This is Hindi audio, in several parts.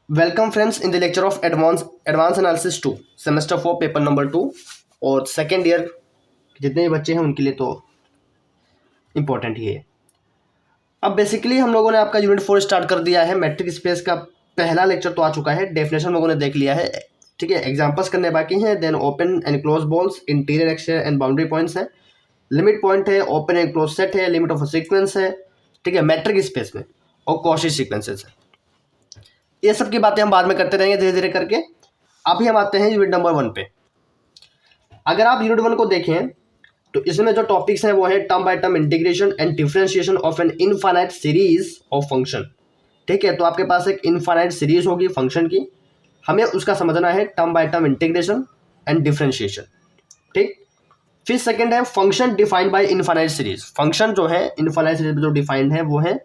Welcome friends in the lecture of advance analysis 2 semester 4 paper number 2 और सेकेंड ईयर जितने भी बच्चे हैं उनके लिए तो इम्पोर्टेंट ही है। अब बेसिकली हम लोगों ने आपका यूनिट 4 स्टार्ट कर दिया है। मैट्रिक स्पेस का पहला लेक्चर तो आ चुका है, डेफिनेशन लोगों ने देख लिया है, ठीक है। एग्जांपल्स करने बाकी हैं, then open and close balls, interior exterior and boundary points है, लिमिट पॉइंट है, ओपन एंड क्लोज सेट है, लिमिट ऑफ अ सीक्वेंस है, ठीक है, मैट्रिक स्पेस में, और कॉची सीक्वेंसेस है। ये सब की बातें हम बाद में करते रहेंगे धीरे धीरे करके। अभी हम आते हैं यूनिट नंबर 1 पे। अगर आप यूनिट 1 को देखें तो इसमें जो टॉपिक्स हैं वो है term by term integration and differentiation of an infinite series of function, ठीक है। तो आपके पास एक इनफाइनाइट सीरीज होगी फंक्शन की, हमें उसका समझना है term by term integration and differentiation, ठीक। फिर सेकंड है function defined by infinite series. Function जो है इनफाइनाइट सीरीज में जो डिफाइंड है वो है,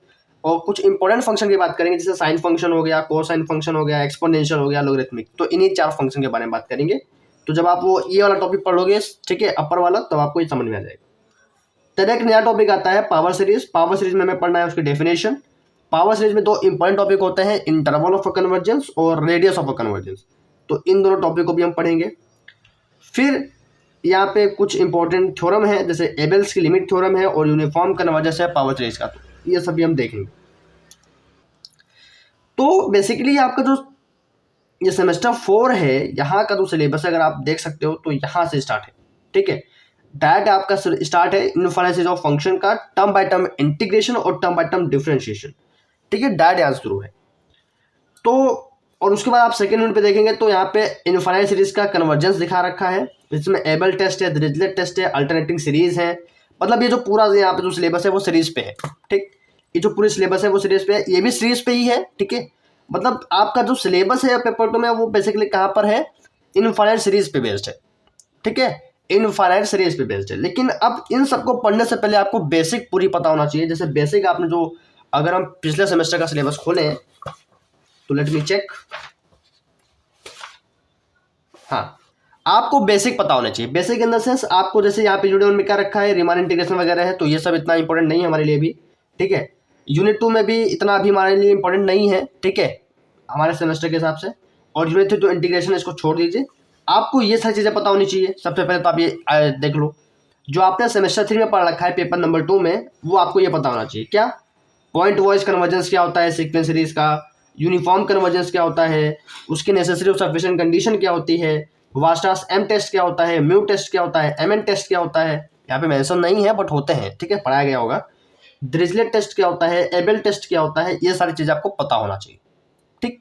और कुछ इंपॉर्टेंट फंक्शन की बात करेंगे जैसे साइन फंक्शन हो गया, कोसाइन फंक्शन हो गया, एक्सपोनेंशियल हो गया, लॉगरिथमिक। तो इन्हीं 4 फंक्शन के बारे में बात करेंगे। तो जब आप वो ये वाला टॉपिक पढ़ोगे, ठीक है, अपर वाला, तब आपको ये समझ में आ जाएगा। तो एक नया टॉपिक आता है पावर सीरीज। पावर सीरीज में हमें पढ़ना है उसकी डेफिनेशन। पावर सीरीज में 2 इंपॉर्टेंट टॉपिक होते हैं, इंटरवल ऑफ अ कन्वर्जेंस और रेडियस ऑफ अ कन्वर्जेंस। तो इन दोनों टॉपिक को भी हम पढ़ेंगे। फिर यहाँ पे कुछ इंपॉर्टेंट थ्योरम है जैसे एबेल्स की लिमिट थ्योरम है और यूनिफॉर्म कन्वर्जेंस है पावर सीरीज का। तो ये सभी हम देखेंगे। तो बेसिकली आपका जो ये सेमेस्टर 4 है, यहाँ का जो सिलेबस अगर आप देख सकते हो तो यहाँ से स्टार्ट है, ठीक है। डायरेक्ट आपका स्टार्ट है इनफाइनाइट सीरीज ऑफ फंक्शन का टर्म बाय टर्म इंटीग्रेशन और टर्म बाय टर्म डिफरेंशिएशन, ठीक है, डायरेक्ट यहाँ शुरू है। तो और उसके बाद आप सेकेंड यूनिट पे देखेंगे तो यहाँ पे इनफाइनाइट सीरीज का कन्वर्जेंस दिखा रखा है, इसमें एबल टेस्ट है, डिरिचलेट टेस्ट है, अल्टरनेटिंग सीरीज है। मतलब ये जो पूरा यहाँ पे जो सिलेबस है वो सीरीज पे है, ठीक। ये जो पूरी सिलेबस है वो सीरीज पे है, ये भी सीरीज पे ही है, ठीक है। मतलब आपका जो सिलेबस है पेपर 2 में वो बेसिकली कहाँ पर है, इनफाइनाइट सीरीज पे बेस्ड है, ठीक है, इनफाइनाइट सीरीज पे बेस्ड है। लेकिन अब इन सबको पढ़ने से पहले आपको बेसिक पूरी पता होना चाहिए। जैसे बेसिक आपने जो, अगर हम पिछले सेमेस्टर का सिलेबस खोलें तो लेट मी चेक। हाँ, आपको बेसिक पता होना चाहिए। बेसिक इन द सेंस आपको, जैसे यहाँ पे यूनिट 1 में क्या रखा है, रीमान इंटीग्रेशन वगैरह है, तो ये सब इतना इंपॉर्टेंट नहीं है हमारे लिए भी, ठीक है। यूनिट 2 में भी इतना अभी हमारे लिए इंपॉर्टेंट नहीं है, ठीक है, हमारे सेमेस्टर के हिसाब से। और यूनिट 3 जो इंटीग्रेशन है इसको छोड़ दीजिए। आपको ये सारी चीज़ें पता होनी चाहिए। सबसे पहले तो आप ये देख लो, जो आपने सेमेस्टर 3 में पढ़ रखा है पेपर नंबर 2 में, वो आपको ये पता होना चाहिए। क्या पॉइंट वाइज कन्वर्जेंस क्या होता है सीक्वेंस सीरीज का, यूनिफॉर्म कन्वर्जेंस क्या होता है, उसकी नेसेसरी और सफिशिएंट कंडीशन क्या होती है, वास्टास एम टेस्ट क्या होता है, म्यू टेस्ट क्या होता है, एम एन टेस्ट क्या होता है, यहाँ पे मेंशन नहीं है बट होते हैं, ठीक है, पढ़ाया गया होगा। डिरिचलेट टेस्ट क्या होता है, एबेल टेस्ट क्या होता है, ये सारी चीज़ें आपको पता होना चाहिए, ठीक।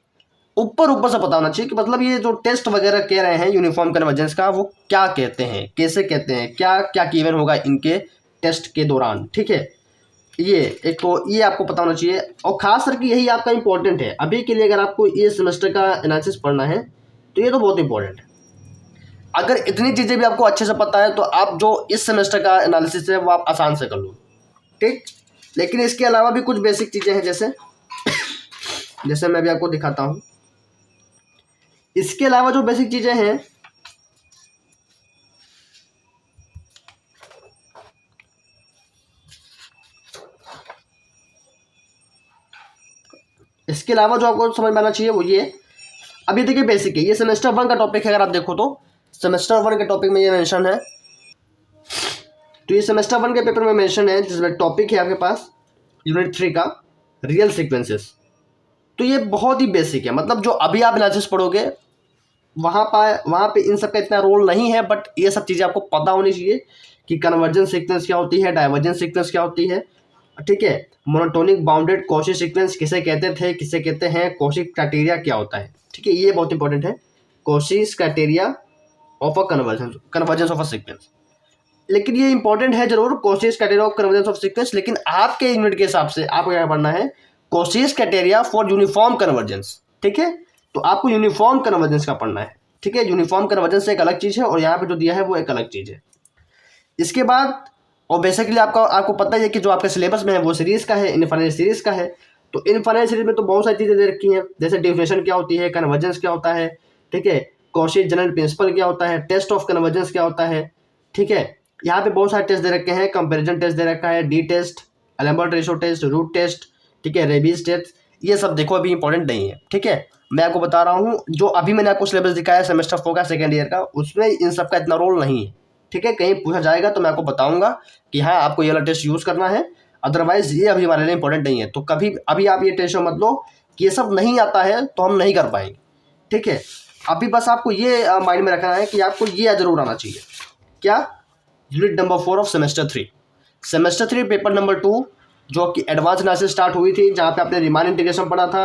ऊपर से पता होना चाहिए कि मतलब ये जो टेस्ट वगैरह कह रहे हैं यूनिफॉर्म कन्वर्जेंस का, वो क्या कहते हैं, कैसे कहते हैं, क्या क्या गिवन होगा इनके टेस्ट के दौरान, ठीक है। ये एक तो ये आपको पता होना चाहिए, और खास करके यही आपका इंपॉर्टेंट है अभी के लिए। अगर आपको ये सेमेस्टर का एनालिसिस पढ़ना है तो ये तो बहुत इंपॉर्टेंट है। अगर इतनी चीज़ें भी आपको अच्छे से पता है तो आप जो इस सेमेस्टर का एनालिसिस है वो आप आसान से कर लो, ठीक। लेकिन इसके अलावा भी कुछ बेसिक चीज़ें हैं, जैसे जैसे मैं भी आपको दिखाता हूँ। इसके अलावा जो बेसिक चीज़ें हैं, इसके अलावा जो आपको समझ में आना चाहिए वो ये, अभी देखिए बेसिक है, ये सेमेस्टर 1 का टॉपिक है। अगर आप देखो तो सेमेस्टर 1 के टॉपिक में ये मेंशन है, तो ये सेमेस्टर 1 के पेपर में मेंशन है, जिसमें टॉपिक है आपके पास यूनिट 3 का रियल सीक्वेंसेस। तो ये बहुत ही बेसिक है, मतलब जो अभी आप एनालिसिस पढ़ोगे वहाँ पे इन सब का इतना रोल नहीं है, बट ये सब चीज़ें आपको पता होनी चाहिए कि कन्वर्जेंस सीक्वेंस क्या होती है, डाइवर्जेंस सीक्वेंस क्या होती है, ठीक है। मोनोटोनिक बाउंडेड कॉची सीक्वेंस किसे कहते थे, किसे कहते हैं, कॉची क्राइटेरिया क्या होता है, ठीक है, ये बहुत इंपॉर्टेंट है, Cauchy criteria of a convergence of a sequence. लेकिन ये इंपॉर्टेंट है जरूर, Cauchy criteria of convergence of sequence. लेकिन आपके यूनिट के हिसाब से आपको क्या पढ़ना है, Cauchy criteria for uniform convergence, ठीक है। तो आपको यूनिफॉर्म कन्वर्जेंस का पढ़ना है, ठीक है। यूनिफॉर्म कन्वर्जेंस एक अलग चीज़ है और यहाँ पे जो दिया है वो एक अलग चीज़ है। इसके बाद और बेसिकली आपको पता ही है कि जो आपके सिलेबस में है वो सीरीज का है, इनफाइनाइट सीरीज का है। तो इनफाइनाइट सीरीज में तो बहुत सारी चीज़ें दे रखी हैं, जैसे डिफिनेशन क्या होती है, कन्वर्जेंस क्या होता है, ठीक है, कॉची जनरल प्रिंसिपल क्या होता है, टेस्ट ऑफ कन्वर्जेंस क्या होता है, ठीक है। यहाँ पे बहुत सारे टेस्ट दे रखे हैं, कंपेरिजन टेस्ट दे रखा है, D test, Alembert ratio test, root test, ठीक है, रेबीज टेस्ट। ये सब देखो अभी इंपॉर्टेंट नहीं है, ठीक है। मैं आपको बता रहा हूँ, जो अभी मैंने आपको सिलेबस दिखाया है सेमेस्टर 4 का सेकेंड ईयर का, उसमें इन सब का इतना रोल नहीं है, ठीक है। कहीं पूछा जाएगा तो मैं आपको बताऊंगा कि हाँ आपको ये वाला टेस्ट यूज़ करना है, अदरवाइज ये अभी हमारे लिए इंपॉर्टेंट नहीं है। तो कभी अभी आप ये टेंशन मत लो कि ये सब नहीं आता है तो हम नहीं कर पाएंगे, ठीक है। अभी बस आपको ये माइंड में रखना है कि आपको ये जरूर आना चाहिए, क्या, unit number 4 of semester 3, semester 3 paper number 2, जो कि एडवांस एनालिसिस स्टार्ट हुई थी, जहाँ पे आपने रिमान इंटीग्रेशन पढ़ा था,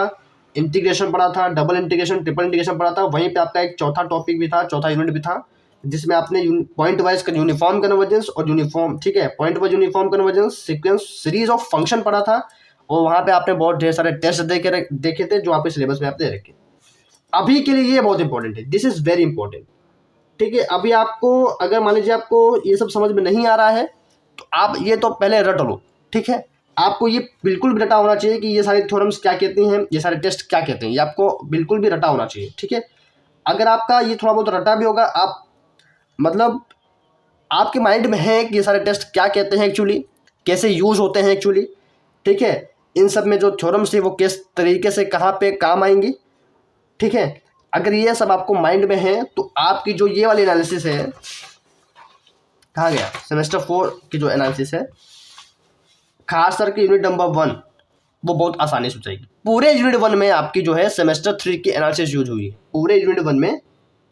इंटीग्रेशन पढ़ा था, डबल इंटीग्रेशन, ट्रिपल इंटीग्रेशन पढ़ा था। वहीं पे आपका एक चौथा टॉपिक भी था, चौथा यूनिट भी था, जिसमें आपने पॉइंट वाइज यूनिफॉर्म कन्वर्जेंस और यूनिफॉर्म, ठीक है, point wise uniform convergence sequence series of function पढ़ा था। और वहाँ पे आपने बहुत ढेर सारे टेस्ट देखे थे जो आपके सिलेबस में आपने रखे। अभी के लिए ये बहुत इंपॉर्टेंट है, दिस इज वेरी इंपॉर्टेंट, ठीक है। अभी आपको अगर मान लीजिए आपको ये सब समझ में नहीं आ रहा है तो आप ये तो पहले रट लो, ठीक है। आपको ये बिल्कुल भी रटा होना चाहिए कि ये सारे थ्योरम्स क्या कहते हैं, ये सारे टेस्ट क्या कहते हैं, ये आपको बिल्कुल भी रटा होना चाहिए, ठीक है। अगर आपका ये थोड़ा बहुत रटा भी होगा, आप मतलब आपके माइंड में है कि ये सारे टेस्ट क्या कहते हैं एक्चुअली, कैसे यूज होते हैं एक्चुअली, ठीक है। इन सब में जो थ्योरम्स थे वो किस तरीके से कहाँ पे काम आएंगी, ठीक है। अगर ये सब आपको माइंड में है तो आपकी जो ये वाली एनालिसिस है, कहाँ गया, सेमेस्टर 4 की जो एनालिसिस है, खास करके यूनिट नंबर 1, वो बहुत आसानी से हो जाएगी। पूरे यूनिट 1 में आपकी जो है सेमेस्टर 3 की एनालिसिस यूज हुई है, पूरे यूनिट 1 में,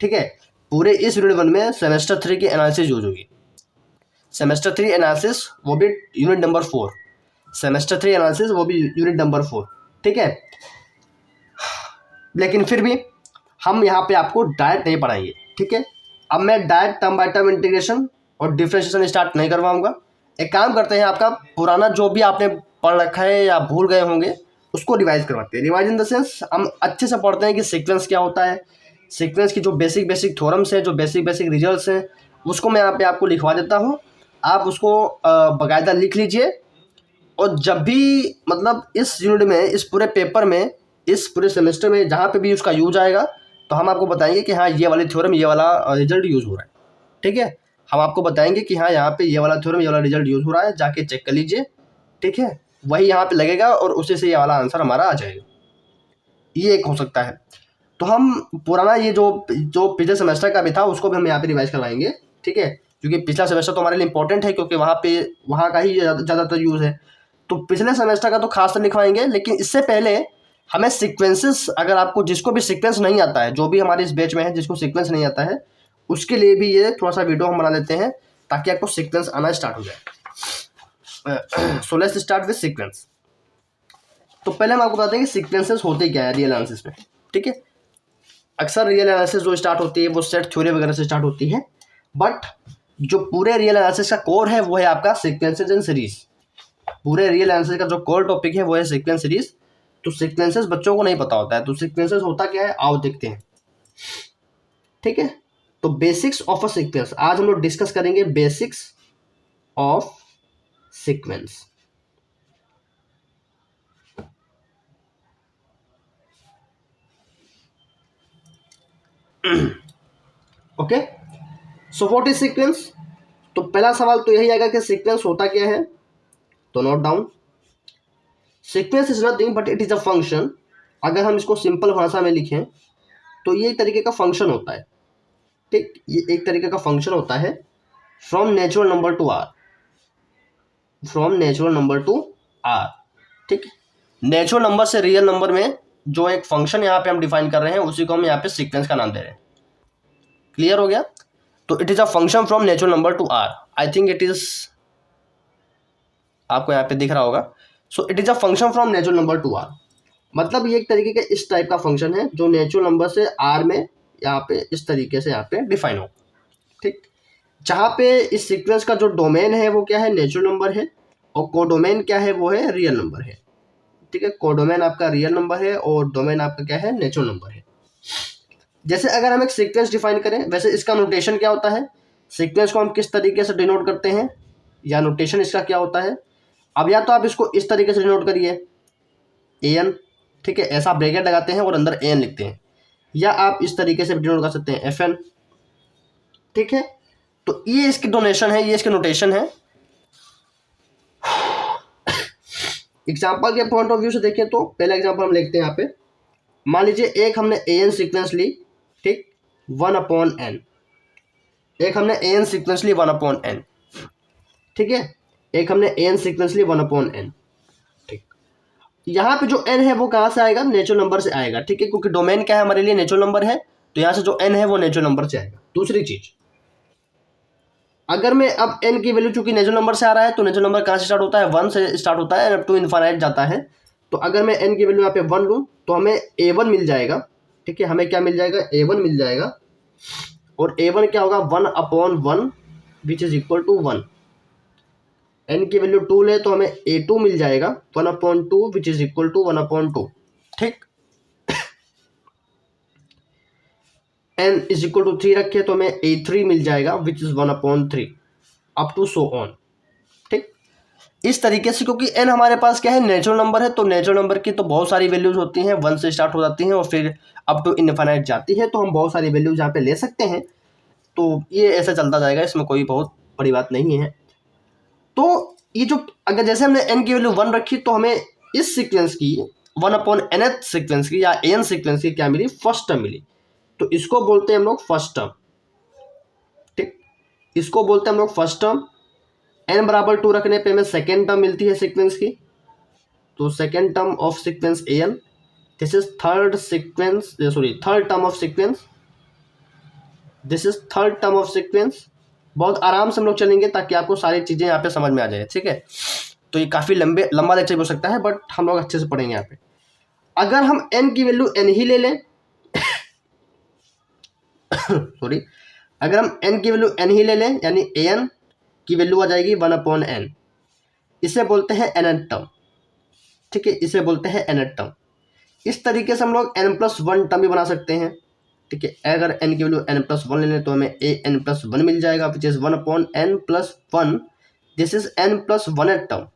ठीक है। पूरे इस यूनिट 1 में सेमेस्टर 3 की एनालिसिस यूज हुई, सेमेस्टर 3 एनालिसिस वो भी यूनिट नंबर 4, सेमेस्टर 3 एनालिसिस वो भी यूनिट नंबर 4, ठीक है। लेकिन फिर भी हम यहाँ पे आपको डायरेक्ट नहीं पढ़ाएंगे, ठीक है। अब मैं direct term by term integration और डिफरेंशिएशन स्टार्ट नहीं करवाऊंगा। एक काम करते हैं, आपका पुराना जो भी आपने पढ़ रखा है या भूल गए होंगे उसको रिवाइज करवाते हैं। रिवाइज इन द सेंस हम अच्छे से पढ़ते हैं कि सीक्वेंस क्या होता है, सीक्वेंस की जो बेसिक बेसिक थ्योरम्स हैं, जो बेसिक बेसिक रिजल्ट्स हैं, उसको मैं यहाँ पे आपको लिखवा देता हूँ। आप उसको बाकायदा लिख लीजिए, और जब भी मतलब इस यूनिट में, इस पूरे पेपर में, इस पूरे सेमेस्टर में जहाँ पे भी उसका यूज आएगा तो हम आपको बताएंगे कि हाँ ये वाली थ्योरम, ये वाला रिजल्ट यूज़ हो रहा है, ठीक है। हम आपको बताएंगे कि हाँ यहाँ पे ये वाला थ्योरम, ये वाला रिजल्ट यूज़ हो रहा है, जाके चेक कर लीजिए, ठीक है। वही यहाँ पे लगेगा और उसी से ये वाला आंसर हमारा आ जाएगा, ये एक हो सकता है। तो हम पुराना ये जो पिछले सेमेस्टर का भी था उसको भी हम यहाँ पे रिवाइज करवाएंगे, ठीक है। क्योंकि पिछला सेमेस्टर तो हमारे लिए इंपॉर्टेंट है, क्योंकि वहाँ का ही ज़्यादातर यूज़ है। तो पिछले सेमेस्टर का तो खास कर लिखवाएंगे, लेकिन इससे पहले हमें सीक्वेंसेस, अगर आपको जिसको भी सीक्वेंस नहीं आता है, जो भी हमारे इस बैच में है जिसको सीक्वेंस नहीं आता है, उसके लिए भी ये थोड़ा सा वीडियो हम बना लेते हैं ताकि आपको सीक्वेंस आना स्टार्ट हो जाए। So let's start with sequence. तो पहले हम आपको बताते हैं कि सीक्वेंसेस होते क्या है रियल एनालिसिस में, ठीक है। अक्सर रियल एनालिसिस जो स्टार्ट होती है वो सेट थ्योरी वगैरह से स्टार्ट होती है, बट जो पूरे रियल एनालिसिस का कोर है वो है आपका सीक्वेंसेस एंड सीरीज। पूरे रियल एनालिसिस का जो कोर टॉपिक है वो है सीक्वेंस सीरीज। तो सीक्वेंसेस बच्चों को नहीं पता होता है, तो सीक्वेंसेस होता क्या है आओ देखते हैं, ठीक है। तो बेसिक्स ऑफ अ सीक्वेंस, आज हम लोग डिस्कस करेंगे basics of sequence. Okay, so what is sequence. तो पहला सवाल तो यही आएगा कि सीक्वेंस होता क्या है, तो note down, sequence is nothing but it is a function. अगर हम इसको सिंपल भाषा में लिखें तो ये एक तरीके का फंक्शन होता है, ठीक, ये एक तरीके का फंक्शन होता है from natural number to R, from natural number to R, ठीक। नेचुरल नंबर से रियल नंबर में जो एक फंक्शन यहाँ पे हम डिफाइन कर रहे हैं उसी को हम यहाँ पे सीक्वेंस का नाम दे रहे हैं। क्लियर हो गया। तो it is a function from natural number to R, I think it is, आपको यहाँ पे दिख रहा होगा। So it is a function from natural number to R, मतलब ये एक तरीके का इस टाइप का फंक्शन है जो नेचुरल नंबर से आर में यहाँ पे इस तरीके से यहाँ पे डिफाइन हो, ठीक। जहाँ पे इस सीक्वेंस का जो डोमेन है वो क्या है, नेचुरल नंबर है, और कोडोमेन क्या है, वो है रियल नंबर है, ठीक है। कोडोमेन आपका रियल नंबर है और डोमेन आपका क्या है, नेचुरल नंबर है। जैसे अगर हम एक सीक्वेंस डिफाइन करें, वैसे इसका नोटेशन क्या होता है, सीक्वेंस को हम किस तरीके से डिनोट करते हैं, या नोटेशन इसका क्या होता है। अब या तो आप इसको इस तरीके से डिनोट करिए एन, ठीक है, ऐसा ब्रैकेट लगाते हैं और अंदर एन लिखते हैं, या आप इस तरीके से डिनोट कर सकते हैं एफ एन, ठीक है। तो ये इसकी डोनेशन है, ये इसके नोटेशन है। एग्जाम्पल के पॉइंट ऑफ व्यू से देखें तो पहला एग्जाम्पल हम लिखते हैं यहाँ पे, मान लीजिए एक हमने an सीक्वेंस ली, ठीक, 1/n, एक हमने an सीक्वेंस ली 1/n, ठीक है, एक हमने an सीक्वेंस ली 1/n, ठीक। यहाँ पे जो n है वो कहाँ से आएगा, नेचुरल नंबर से आएगा, ठीक है, क्योंकि डोमेन क्या है हमारे लिए, नेचुरल नंबर है, तो यहाँ से जो n है वो नेचुरल नंबर से आएगा। दूसरी चीज, अगर मैं अब n की वैल्यू चूंकि नेचुरल नंबर से आ रहा है, तो नेचुरल नंबर कहाँ से स्टार्ट होता है, 1 से स्टार्ट होता है, अप टू इनफाइनाइट जाता है। तो अगर मैं n की वैल्यू यहाँ पे 1 लूँ तो हमें a1 मिल जाएगा, ठीक है, हमें क्या मिल जाएगा, a1 मिल जाएगा, और a1 क्या होगा, 1/1 which is equal to 1। n की वैल्यू 2 ले तो हमें a2 मिल जाएगा 1/2 विच इज इक्वल टू 1/2, ठीक। n इज इक्वल टू 3 रखे तो हमें a3 मिल जाएगा which is 1/3, up to so on, ठीक। इस तरीके से, क्योंकि n हमारे पास क्या है, नेचुरल नंबर है, तो नेचुरल नंबर की तो बहुत सारी वैल्यूज होती हैं, 1 से स्टार्ट हो जाती हैं और फिर अप टू इनफाइनाइट जाती है, तो हम बहुत सारी वैल्यूज यहाँ पे ले सकते हैं। तो ये ऐसे चलता जाएगा, इसमें कोई बहुत बड़ी बात नहीं है। तो ये जो, अगर जैसे हमने n की वैल्यू 1 रखी तो हमें इस सीक्वेंस की 1/nth सीक्वेंस की या an सीक्वेंस की क्या मिली, फर्स्ट टर्म मिली, तो इसको बोलते हैं हम लोग फर्स्ट टर्म, ठीक, इसको बोलते हैं हम लोग फर्स्ट टर्म। n बराबर 2 रखने पे हमें सेकेंड टर्म मिलती है सीक्वेंस की, तो second term of sequence an, this is third sequence, sorry third term of sequence, this is third term of sequence. बहुत आराम से हम लोग चलेंगे ताकि आपको सारी चीज़ें यहाँ पे समझ में आ जाए, ठीक है। तो ये काफ़ी लंबा लेक्चर हो सकता है, बट हम लोग अच्छे से पढ़ेंगे यहाँ पे। अगर हम n की वैल्यू n ही ले लें सॉरी, अगर हम n की वैल्यू n ही ले लें, यानी an की वैल्यू आ जाएगी 1/n, इसे बोलते हैं nth टर्म, ठीक है, इसे बोलते हैं nth टर्म। इस तरीके से हम लोग n+1 टर्म भी बना सकते हैं, ठीक है। अगर n की वैल्यू n+1 ले लें तो हमें an+1 मिल जाएगा which is 1/n+1, this is n+1th term,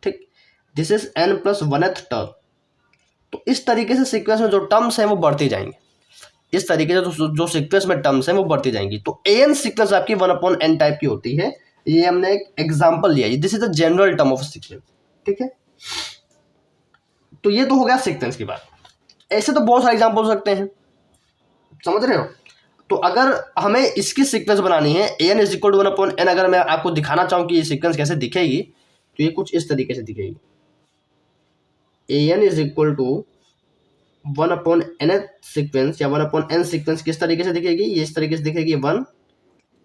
ठीक, दिस इज n+1th टर्म। तो इस तरीके से सीक्वेंस में जो टर्म्स हैं वो बढ़ती जाएंगे, इस तरीके से जो सीक्वेंस में टर्म्स हैं वो बढ़ती जाएंगी। तो an सीक्वेंस आपकी 1/n टाइप की होती है, ये हमने एक एग्जांपल लिया है, this is the general term of sequence, ठीक है। तो ये तो हो गया सीक्वेंस की बात। ऐसे तो बहुत सारे एग्जांपल हो सकते हैं, समझ रहे हो। तो अगर हमें इसकी सीक्वेंस बनानी है an is equal to 1/n, अगर मैं आपको दिखाना चाहूँ कि ये सीक्वेंस कैसे दिखेगी, तो ये कुछ इस तरीके से दिखेगी, an is equal to 1/n sequence या 1/n सीक्वेंस किस तरीके से दिखेगी, ये इस तरीके से दिखेगी, 1,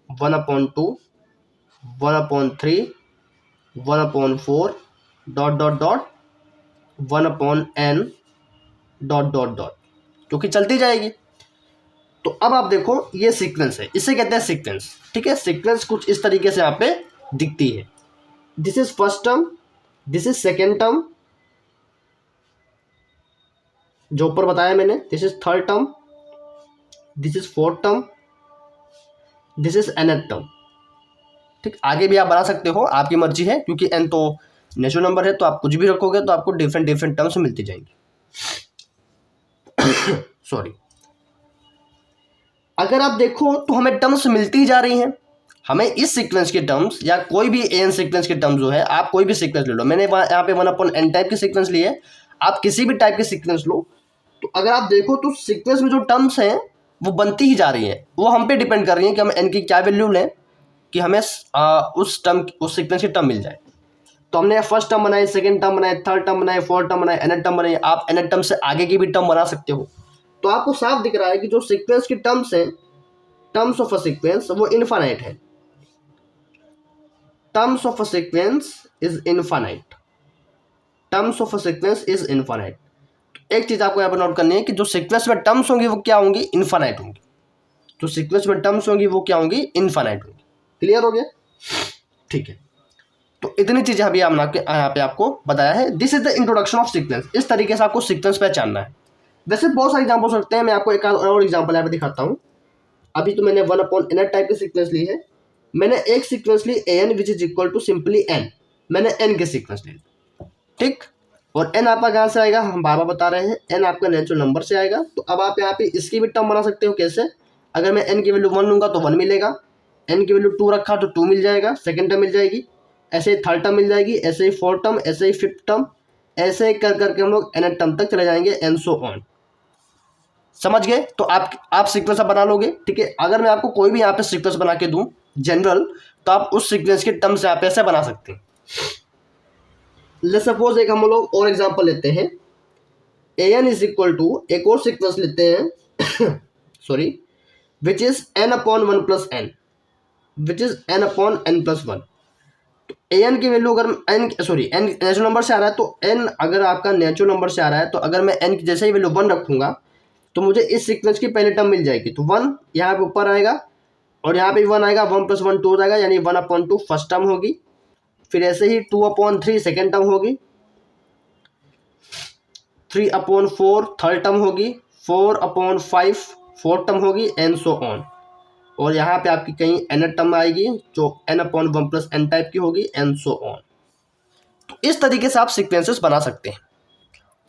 1/2, 1/3, 1/4, dot dot dot 1/n, dot dot dot, जो कि चलती जाएगी। तो अब आप देखो ये सीक्वेंस है, इसे कहते हैं सीक्वेंस, ठीक है। सीक्वेंस कुछ इस तरीके से यहाँ पे दिखती है, this is first term, this is second term जो ऊपर बताया मैंने, this is third term, this is fourth term, this is nth term, ठीक। आगे भी आप बना सकते हो, आपकी मर्जी है, क्योंकि n तो नेचुरल नंबर है, तो आप कुछ भी रखोगे तो आपको डिफरेंट डिफरेंट टर्म्स मिलती जाएंगी। सॉरी, अगर आप देखो तो हमें टर्म्स मिलती ही जा रही हैं, हमें इस सीक्वेंस के टर्म्स या कोई भी an सीक्वेंस के टर्म्स जो है, आप कोई भी सीक्वेंस ले लो, मैंने यहाँ पे 1/n टाइप की सीक्वेंस ली है, आप किसी भी टाइप की सीक्वेंस लो, तो अगर आप देखो तो सीक्वेंस में जो टर्म्स हैं वो बनती ही जा रही हैं, वो हम पे डिपेंड कर रही हैं कि हम n की क्या वैल्यू लें कि हमें उस सीक्वेंस की टर्म मिल जाए। तो हमने फर्स्ट टर्म बनाई, सेकंड टर्म बनाए, थर्ड टर्म बनाए, फोर्थ टर्म बनाए, nth टर्म बनाई, आप nth टर्म से आगे की भी टर्म बना सकते हो। तो आपको साफ दिख रहा है कि जो सीक्वेंस की टर्म्स हैं, टर्म्स ऑफ अ सीक्वेंस, वो इनफाइनाइट है, terms of a sequence is infinite, terms of a sequence is infinite. एक चीज आपको यहाँ पर नोट करनी है कि जो सीक्वेंस में टर्म्स होंगी वो क्या होंगी, इनफाइनाइट होंगी, जो सीक्वेंस में टर्म्स होंगी वो क्या होंगी, इनफाइनाइट होंगी। क्लियर हो गया, ठीक है। तो इतनी चीजें अभी हमने यहाँ पे आपको बताया है, this is the introduction of sequence. इस तरीके से आपको सीक्वेंस पहचानना है। वैसे बहुत सारे एग्जाम्पल हो सकते हैं, मैं आपको एक और एग्जाम्पल यहाँ पे दिखाता हूँ। अभी तो मैंने 1/n टाइप की सीक्वेंस ली है, मैंने एक सीक्वेंस ली an which is equal to simply n, मैंने n की सीक्वेंस ली, ठीक। और n आपका कहाँ से आएगा, हम बार बार बता रहे हैं, n आपका नेचुरल नंबर से आएगा। तो अब आप यहाँ पे इसकी भी टर्म बना सकते हो, कैसे, अगर मैं n की वैल्यू 1 लूँगा तो 1 मिलेगा, n की वैल्यू 2 रखा तो 2 मिल जाएगा, सेकेंड टर्म मिल जाएगी, ऐसे ही थर्ड टर्म मिल जाएगी, ऐसे ही फोर्थ टर्म, ऐसे ही फिफ्थ टर्म, ऐसे ही कर करके हम लोग nth टर्म तक चले जाएंगे, एंड सो ऑन। समझ गए? तो आप सीक्वेंस बना लोगे, ठीक है। अगर मैं आपको कोई भी यहाँ पे सीक्वेंस बना के दूं जनरल, तो आप उस सीक्वेंस के टर्म्स यहाँ पे ऐसे बना सकते हैं। लेट्स सपोज एक हम लोग और एग्जांपल लेते हैं, an इज इक्वल टू, एक और सीक्वेंस लेते हैं sorry, which is n upon 1 plus n, which is n upon n plus 1। तो an की वैल्यू अगर n नेचुरल नंबर से आ रहा है, तो n अगर आपका नेचुरल नंबर से आ रहा है, तो अगर मैं n की जैसे ही वैल्यू 1 रखूंगा तो मुझे इस सीक्वेंस की पहली टर्म मिल जाएगी। तो 1 यहाँ पे ऊपर आएगा और यहाँ पे 1 आएगा, 1 प्लस 1 2 हो जाएगा, यानी 1 अपॉन 2 फर्स्ट टर्म होगी। फिर ऐसे ही 2 अपॉन 3 सेकेंड टर्म होगी, 3 अपॉन 4 थर्ड टर्म होगी, 4 अपॉन 5 फोर्थ टर्म होगी, एंड सो ऑन। और यहाँ पे आपकी कहीं n टर्म आएगी जो n upon 1 plus n type की होगी, एंड सो ऑन। तो इस तरीके से आप सीक्वेंसेस बना सकते हैं,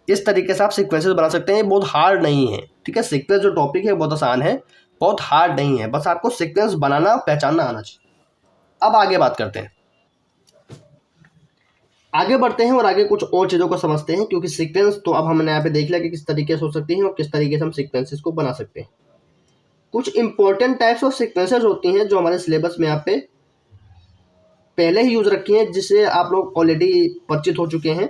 इस तरीके से आप सीक्वेंसेस बना सकते हैं। ये बहुत हार्ड नहीं है, ठीक है। सीक्वेंस जो टॉपिक है बहुत आसान है, बहुत हार्ड नहीं है, बस आपको सीक्वेंस बनाना पहचानना आना चाहिए। अब आगे बात करते हैं, आगे बढ़ते हैं और आगे कुछ और चीज़ों को समझते हैं, क्योंकि सीक्वेंस तो अब हमने यहाँ पे देख लिया कि किस तरीके से हो सकती है और किस तरीके से हम सीक्वेंसेस को बना सकते हैं। कुछ इंपॉर्टेंट टाइप्स ऑफ सीक्वेंसेस होती हैं जो हमारे सिलेबस में यहाँ पे पहले ही यूज रखी हैं, जिससे आप लोग ऑलरेडी परिचित हो चुके हैं।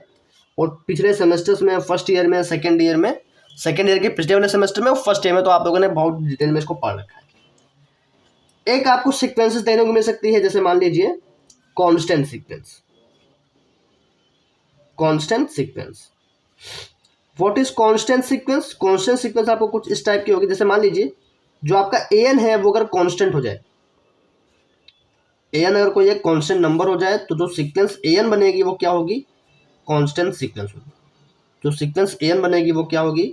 और पिछले सेमेस्टर्स में, फर्स्ट ईयर में, सेकेंड ईयर में, सेकेंड ईयर के पिछले वाले सेमेस्टर में और फर्स्ट ईयर में तो आप लोगों ने बहुत डिटेल में इसको पढ़ रखा है। एक आपको सीक्वेंसेस देखने को मिल सकती है, जैसे मान लीजिए constant sequence. Constant sequence, what is constant sequence? Constant sequence आपको कुछ इस टाइप की होगी, जैसे मान लीजिए जो आपका an है वो अगर कांस्टेंट हो जाए, an अगर कोई एक कांस्टेंट नंबर हो जाए, तो जो सीक्वेंस an बनेगी वो क्या होगी? कांस्टेंट सीक्वेंस होगी। जो सीक्वेंस an बनेगी वो क्या होगी?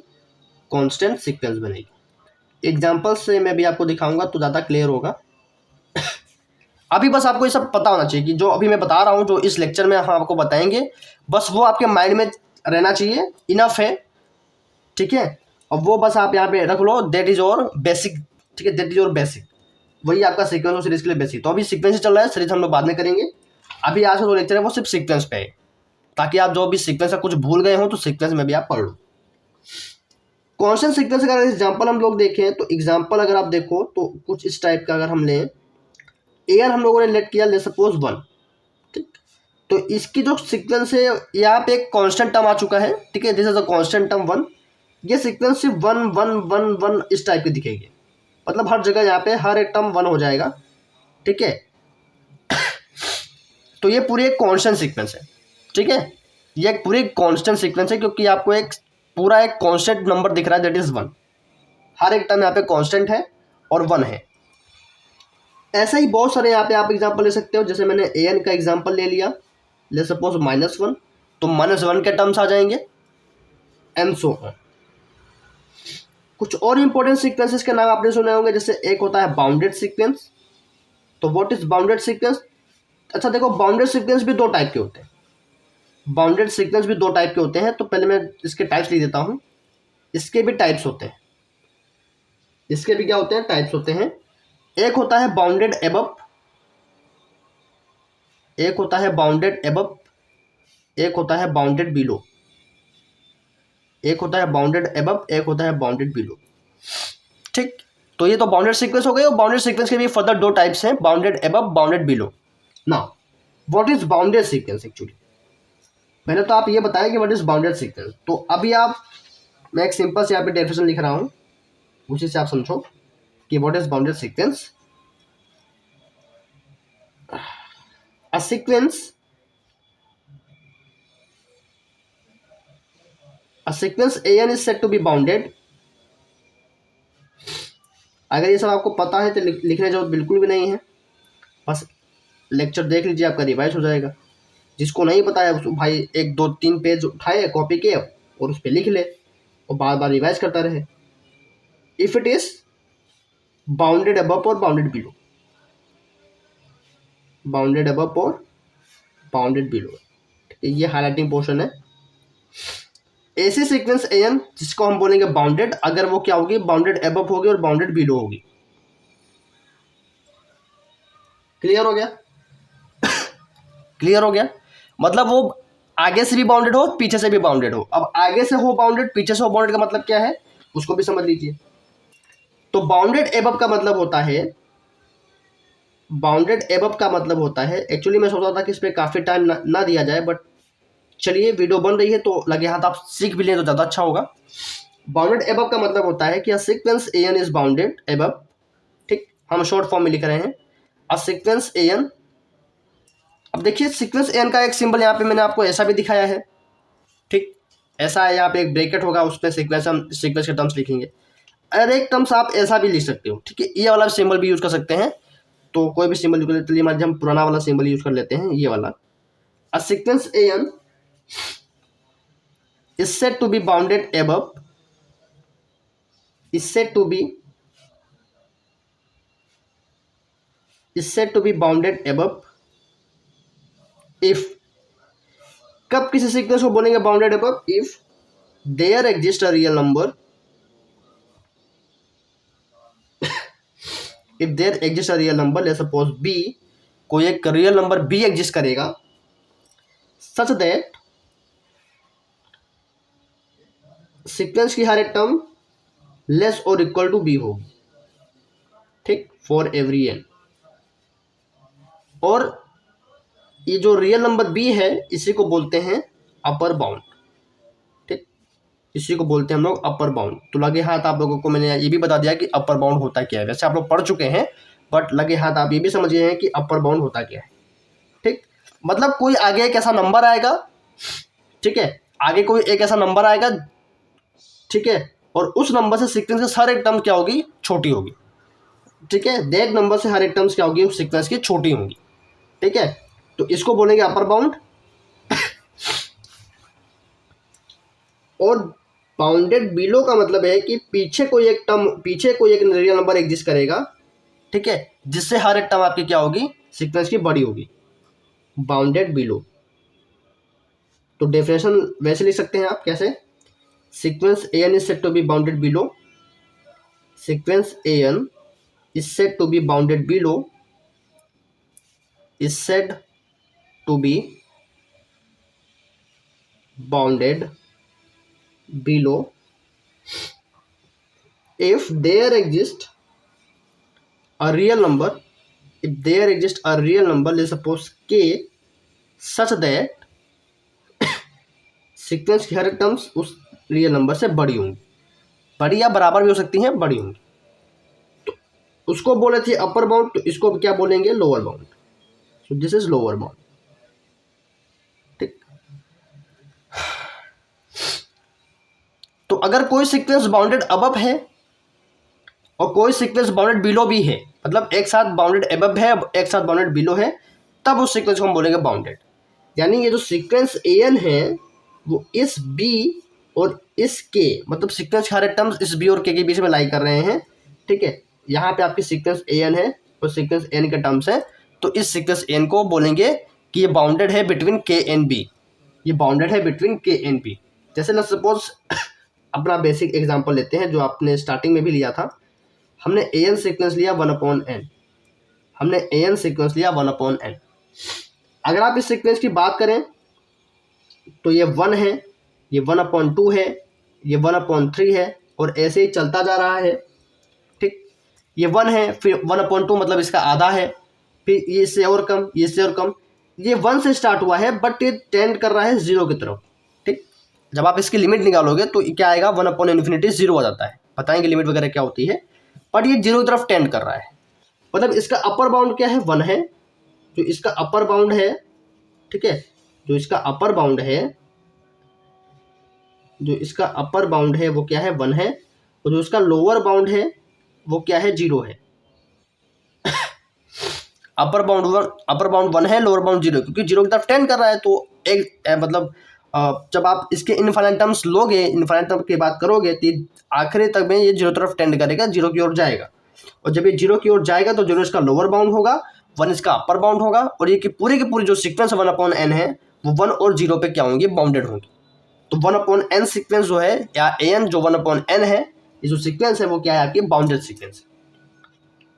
कांस्टेंट सीक्वेंस बनेगी। एग्जांपल से मैं भी आपको दिखाऊंगा तो ज़्यादा क्लियर होगा। अभी बस आपको ये सब पता होना चाहिए कि जो अभी मैं बता रहा हूँ, जो इस लेक्चर में हम आपको बताएंगे, बस वो आपके माइंड में रहना चाहिए, इनफ है, ठीक है। और वो बस आप यहाँ पे रख लो, दैट इज योर बेसिक, ठीक है, दैट इज योर बेसिक, वही आपका सीक्वेंस और सीरीज के लिए बेसिक। तो अभी सीक्वेंस चल रहा है, सीरीज हम लोग बाद में करेंगे। अभी आज का जो लेक्चर है वो सिर्फ सीक्वेंस पे है, ताकि आप जो भी सीक्वेंस का कुछ भूल गए हो तो सीक्वेंस में भी आप पढ़ लो। कांस्टेंट सीक्वेंस का अगर एग्जांपल हम लोग देखें, तो एग्जांपल अगर आप देखो तो कुछ इस टाइप का अगर हम लें, एयर हम लोगों ने लेट किया, ले सपोज 1, ठीक। तो इसकी जो सीक्वेंस है, यहाँ पे एक कांस्टेंट टर्म आ चुका है, ठीक है, this is a constant term 1। ये सीक्वेंस सिर्फ 1 1 1 1 इस टाइप की दिखेगी, मतलब हर जगह यहाँ पे हर एक टर्म 1 हो जाएगा, ठीक है। तो ये पूरी एक कांस्टेंट सीक्वेंस है, ठीक है। ये एक पूरी कांस्टेंट सीक्वेंस है, क्योंकि आपको एक पूरा एक कांस्टेंट नंबर दिख रहा है, दैट इज 1। हर एक टर्म यहाँ पे कांस्टेंट है और 1 है। ऐसा ही बहुत सारे यहाँ पे आप एग्जांपल ले सकते हो, जैसे मैंने an का एग्जांपल ले लिया, ले सपोज -1, तो -1 के टर्म्स आ जाएंगे, एंड सो ऑन। कुछ और इंपॉर्टेंट सीक्वेंसेस के नाम आपने सुने होंगे, जैसे एक होता है बाउंडेड सीक्वेंस। तो व्हाट इज बाउंडेड सीक्वेंस? अच्छा देखो, बाउंडेड सीक्वेंस भी दो टाइप के होते हैं, बाउंडेड सीक्वेंस भी दो टाइप के होते हैं। तो पहले मैं इसके टाइप्स लिख देता हूँ। इसके भी टाइप्स होते हैं, इसके भी क्या होते हैं? टाइप्स होते हैं। एक होता है बाउंडेड एबव, एक होता है बाउंडेड एबव, एक होता है बाउंडेड बिलो। एक होता है बाउंडेड एबव, एक होता है बाउंडेड बिलो, ठीक। तो ये तो बाउंडेड सीक्वेंस हो गए, और बाउंडेड सीक्वेंस के भी फर्दर दो टाइप्स हैं, bounded above, bounded below. Now what is bounded sequence? Actually मैंने तो आप ये बताया कि व्हाट इज बाउंडेड सीक्वेंस। तो अभी आप, मैं एक सिंपल से यहाँ पे डेफिनेशन लिख रहा हूँ, उसी से आप समझो कि what is bounded sequence. A sequence an is said to be bounded। अगर ये सब आपको पता है तो लिखने जरूरत बिल्कुल भी नहीं है, बस लेक्चर देख लीजिए, आपका रिवाइज हो जाएगा। जिसको नहीं पता है भाई 1 2 3 पेज उठाए कॉपी के और उस पर लिख ले और बार बार रिवाइज करता रहे। If it is bounded above और बाउंडेड बिलो, बाउंडेड अबव और बाउंडेड बिलो, ये हाईलाइटिंग पोर्शन है। ऐसी सीक्वेंस an जिसको हम बोलेंगे बाउंडेड, अगर वो क्या होगी? बाउंडेड अबव होगी और बाउंडेड बिलो होगी। क्लियर हो गया? क्लियर हो गया, मतलब वो आगे से भी बाउंडेड हो, पीछे से भी बाउंडेड हो। अब आगे से हो बाउंडेड, पीछे से हो बाउंडेड का मतलब क्या है? उसको भी समझ लीजिए। तो बाउंडेड एबव का मतलब होता है, बाउंडेड एबव का मतलब होता है, एक्चुअली मैं सोच रहा था कि इस पर काफ़ी टाइम ना दिया जाए, बट चलिए वीडियो बन रही है तो लगे हाथ आप सीख भी लें तो ज़्यादा अच्छा होगा। बाउंडेड एबव का मतलब होता है कि a sequence n is bounded above, ठीक, हम शॉर्ट फॉर्म में लिख रहे हैं अ सीक्वेंस एन। अब देखिए सीक्वेंस एन का एक सिंबल यहाँ पे मैंने आपको ऐसा भी दिखाया है, ठीक, ऐसा है, यहाँ पे एक ब्रैकेट होगा, उस पर सीक्वेंस, हम सीक्वेंस के टर्म्स लिखेंगे। और एक टर्म्स आप ऐसा भी लिख सकते हो, ठीक है, ये वाला सिंबल भी यूज कर सकते हैं, तो कोई भी सिंबल यूज कर लेते हैं, हम पुराना वाला सिंबल यूज कर लेते हैं, ये वाला। A sequence n is said to be bounded above, is said to be bounded above if, कब किसी सीक्वेंस को बोलेंगे bounded above? If there exist a real number, if there exist a real number, let's suppose B, कोई एक रियल नंबर बी एग्जिस्ट करेगा, सच दैट सीक्वेंस की हर एक टर्म लेस और इक्वल टू बी होगी, ठीक, फॉर एवरी एन। और ये जो रियल नंबर बी है इसी को बोलते हैं अपर बाउंड, ठीक, इसी को बोलते हैं हम लोग अपर बाउंड। तो लगे हाथ आप लोगों को मैंने ये भी बता दिया कि अपर बाउंड होता क्या है, वैसे आप लोग पढ़ चुके हैं, बट लगे हाथ आप ये भी समझिए हैं कि अपर बाउंड होता क्या है, ठीक। मतलब कोई आगे एक ऐसा नंबर आएगा, ठीक है, आगे कोई एक ऐसा नंबर आएगा, ठीक है, और उस नंबर से सीक्वेंस की हर एक टर्म क्या होगी? छोटी होगी, ठीक है, दैट नंबर से हर एक टर्म्स क्या होगी? उस सीक्वेंस की छोटी होंगी, ठीक है, तो इसको बोलेंगे अपर बाउंड। और बाउंडेड बिलो का मतलब है कि पीछे कोई एक रियल नंबर एग्जिस्ट करेगा, ठीक है, जिससे हर एक टर्म आपकी क्या होगी? सीक्वेंस की बड़ी होगी, बाउंडेड बिलो। तो डेफिनेशन वैसे लिख सकते हैं आप, कैसे? Sequence n is said to be bounded below, sequence n is said to be bounded below, is said to be bounded below if there exists a real number, if there exists a real number, let's suppose k, such that sequence की हर टर्म्स उस रियल नंबर से बड़ी होंगी, बड़ी या बराबर भी हो सकती हैं, बड़ी होंगी, उसको बोले थे अपर बाउंड, तो इसको क्या बोलेंगे? Lower bound. So this is lower bound, ठीक। तो अगर कोई सीक्वेंस बाउंडेड अबव है और कोई सीक्वेंस बाउंडेड बिलो भी है, मतलब एक साथ बाउंडेड अबव है, एक साथ बाउंडेड बिलो है, तब उस सीक्वेंस को हम बोलेंगे बाउंडेड। यानी ये जो सीक्वेंस एन है वो इस बी और इस के, मतलब सीक्वेंस के हर एक टर्म्स इस बी और के बीच में लाई कर रहे हैं, ठीक है। यहाँ पे आपकी सीक्वेंस एन है और सीक्वेंस एन के टर्म्स है, तो इस सीक्वेंस एन को बोलेंगे कि ये बाउंडेड है बिटवीन के एंड बी, ये बाउंडेड है बिटवीन के एंड बी। जैसे लेट्स सपोज अपना बेसिक एग्जांपल लेते हैं जो आपने स्टार्टिंग में भी लिया था, हमने एन सीक्वेंस लिया 1/n, हमने एन सीक्वेंस लिया 1/n। अगर आप इस सीक्वेंस की बात करें तो ये 1 है, ये 1/2 है, ये 1/3 है, और ऐसे ही चलता जा रहा है, ठीक। ये 1 है, फिर 1/2 मतलब इसका आधा है, फिर ये इससे और कम, ये इससे और कम, ये 1 से स्टार्ट हुआ है बट ये टेंड कर रहा है 0 की तरफ, ठीक। जब आप इसकी लिमिट निकालोगे तो क्या आएगा? 1/∞ 0 आ जाता है, बताएंगे लिमिट वगैरह क्या होती है, बट ये 0 की तरफ टेंड कर रहा है, मतलब इसका अपर बाउंड क्या है? 1 है, जो इसका अपर बाउंड है, ठीक है, जो इसका अपर बाउंड है, जो इसका अपर बाउंड है वो क्या है? 1 है, और जो इसका लोअर बाउंड है वो क्या है? 0 है। अपर बाउंड 1 है, लोअर बाउंड 0, क्योंकि 0 की तरफ टेंड कर रहा है, तो एक मतलब जब आप इसके इनफाइनाइट टर्म्स लोगे, इनफाइनाइट टर्म की बात करोगे, तो आखिरी तक में ये 0 तरफ टेंड करेगा, 0 की ओर जाएगा, और जब ये 0 की ओर जाएगा तो 0 इसका लोअर बाउंड होगा, 1 इसका अपर बाउंड होगा, और ये की पूरी जो सीक्वेंस 1/n है वो 1 और 0 पे क्या होंगी? बाउंडेड होंगी। तो 1/n सीक्वेंस जो है, या an जो 1/n है, ये जो सीक्वेंस है वो क्या है? आपकी बाउंडेड सीक्वेंस।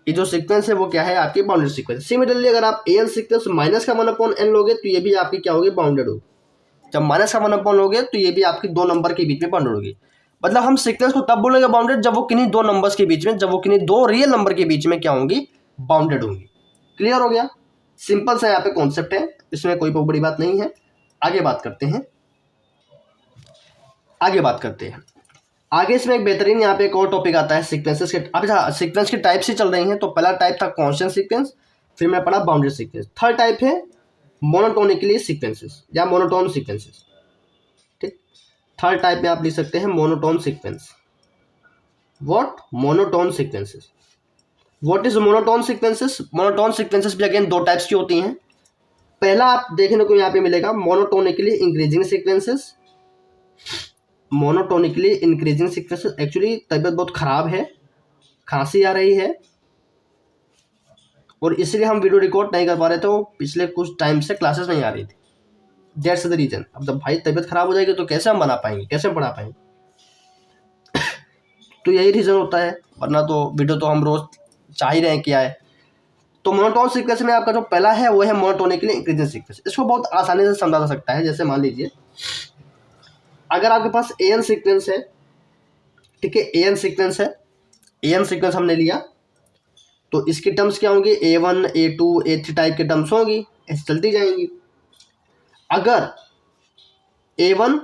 ये जो सीक्वेंस है वो क्या है? आपकी बाउंडेड सीक्वेंस। सिमिलरली अगर आप an सीक्वेंस माइनस का 1/n लोगे तो ये भी आपकी क्या होगी? बाउंडेड होगी। जब माइनस का 1/n लोगे तो ये भी आपकी 2 नंबर के बीच में बाउंडेड होगी। मतलब हम सीक्वेंस को तब बोलेंगे बाउंडेड जब वो किन्हीं दो नंबर्स के बीच में, जब वो किन्हीं दो रियल नंबर के बीच में क्या होंगी, बाउंडेड होंगी। क्लियर हो गया? सिंपल सा यहाँ पे कॉन्सेप्ट है, इसमें कोई बहुत बड़ी बात नहीं है। आगे बात करते हैं, आगे इसमें एक बेहतरीन यहाँ पे एक और टॉपिक आता है सीक्वेंसेस के। अब सीक्वेंस की टाइप्स ही चल रही हैं, तो पहला टाइप था कांस्टेंट सीक्वेंस, फिर मैंने पढ़ा बाउंडेड सीक्वेंस। थर्ड टाइप है मोनोटोनिकली सीक्वेंसेस या मोनोटोन सीक्वेंसेस। ठीक, थर्ड टाइप में आप लिख सकते हैं monotone sequence. What? Monotone sequences. What is monotone sequences? Monotone sequences भी अगेन दो टाइप्स की होती हैं। पहला आप देखने को यहाँ पे मिलेगा monotonically increasing sequences. Monotonically increasing sequences. Actually तबीयत बहुत ख़राब है, खांसी आ रही है और इसलिए हम वीडियो रिकॉर्ड नहीं कर पा रहे थे। वो पिछले कुछ टाइम से क्लासेस नहीं आ रही थी, दैट्स द रीज़न। अब जब भाई तबीयत ख़राब हो जाएगी तो कैसे हम बना पाएंगे, कैसे हम पढ़ा पाएंगे? तो यही रीज़न होता है, वरना तो वीडियो तो हम रोज़ चाह ही रहे हैं किया है। तो मोनोटोन सीक्वेंस में आपका जो पहला है वो है मोनोटोनिकली इंक्रीजिंग सीक्वेंस। इसको बहुत आसानी से समझा जा सकता है। जैसे मान लीजिए अगर आपके पास एन सीक्वेंस है, ठीक है, एन सीक्वेंस है, एन सीक्वेंस हमने लिया, तो इसकी टर्म्स क्या होंगी, A1 A2 A3 टाइप के टर्म्स होंगी, ऐसे चलती जाएंगी। अगर A1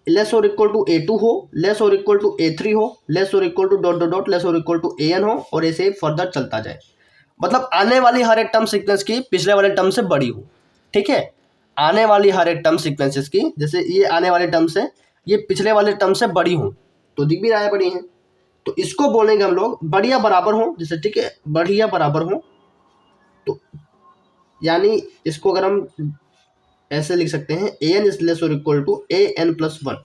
लेस और इक्वल टू A2 हो, लेस और इक्वल टू A3 हो, लेस और equal to dot dot dot less और इक्वल टू AN हो, और ऐसे फर्दर चलता जाए। मतलब आने वाली हर एक टर्म सीक्वेंस की पिछले वाले टर्म से बड़ी हो। ठीक है, आने वाली हर एक टर्म सीक्वेंसेस की, जैसे ये आने वाले टर्म से ये पिछले वाले टर्म से बड़ी हो, तो दिख भी रहा है बड़ी है, तो इसको बोलेंगे हम लोग बढ़िया बराबर हो। जैसे ठीक है, बढ़िया बराबर हो, तो यानी इसको अगर हम ऐसे लिख सकते हैं AN इज लेस और equal to AN+1।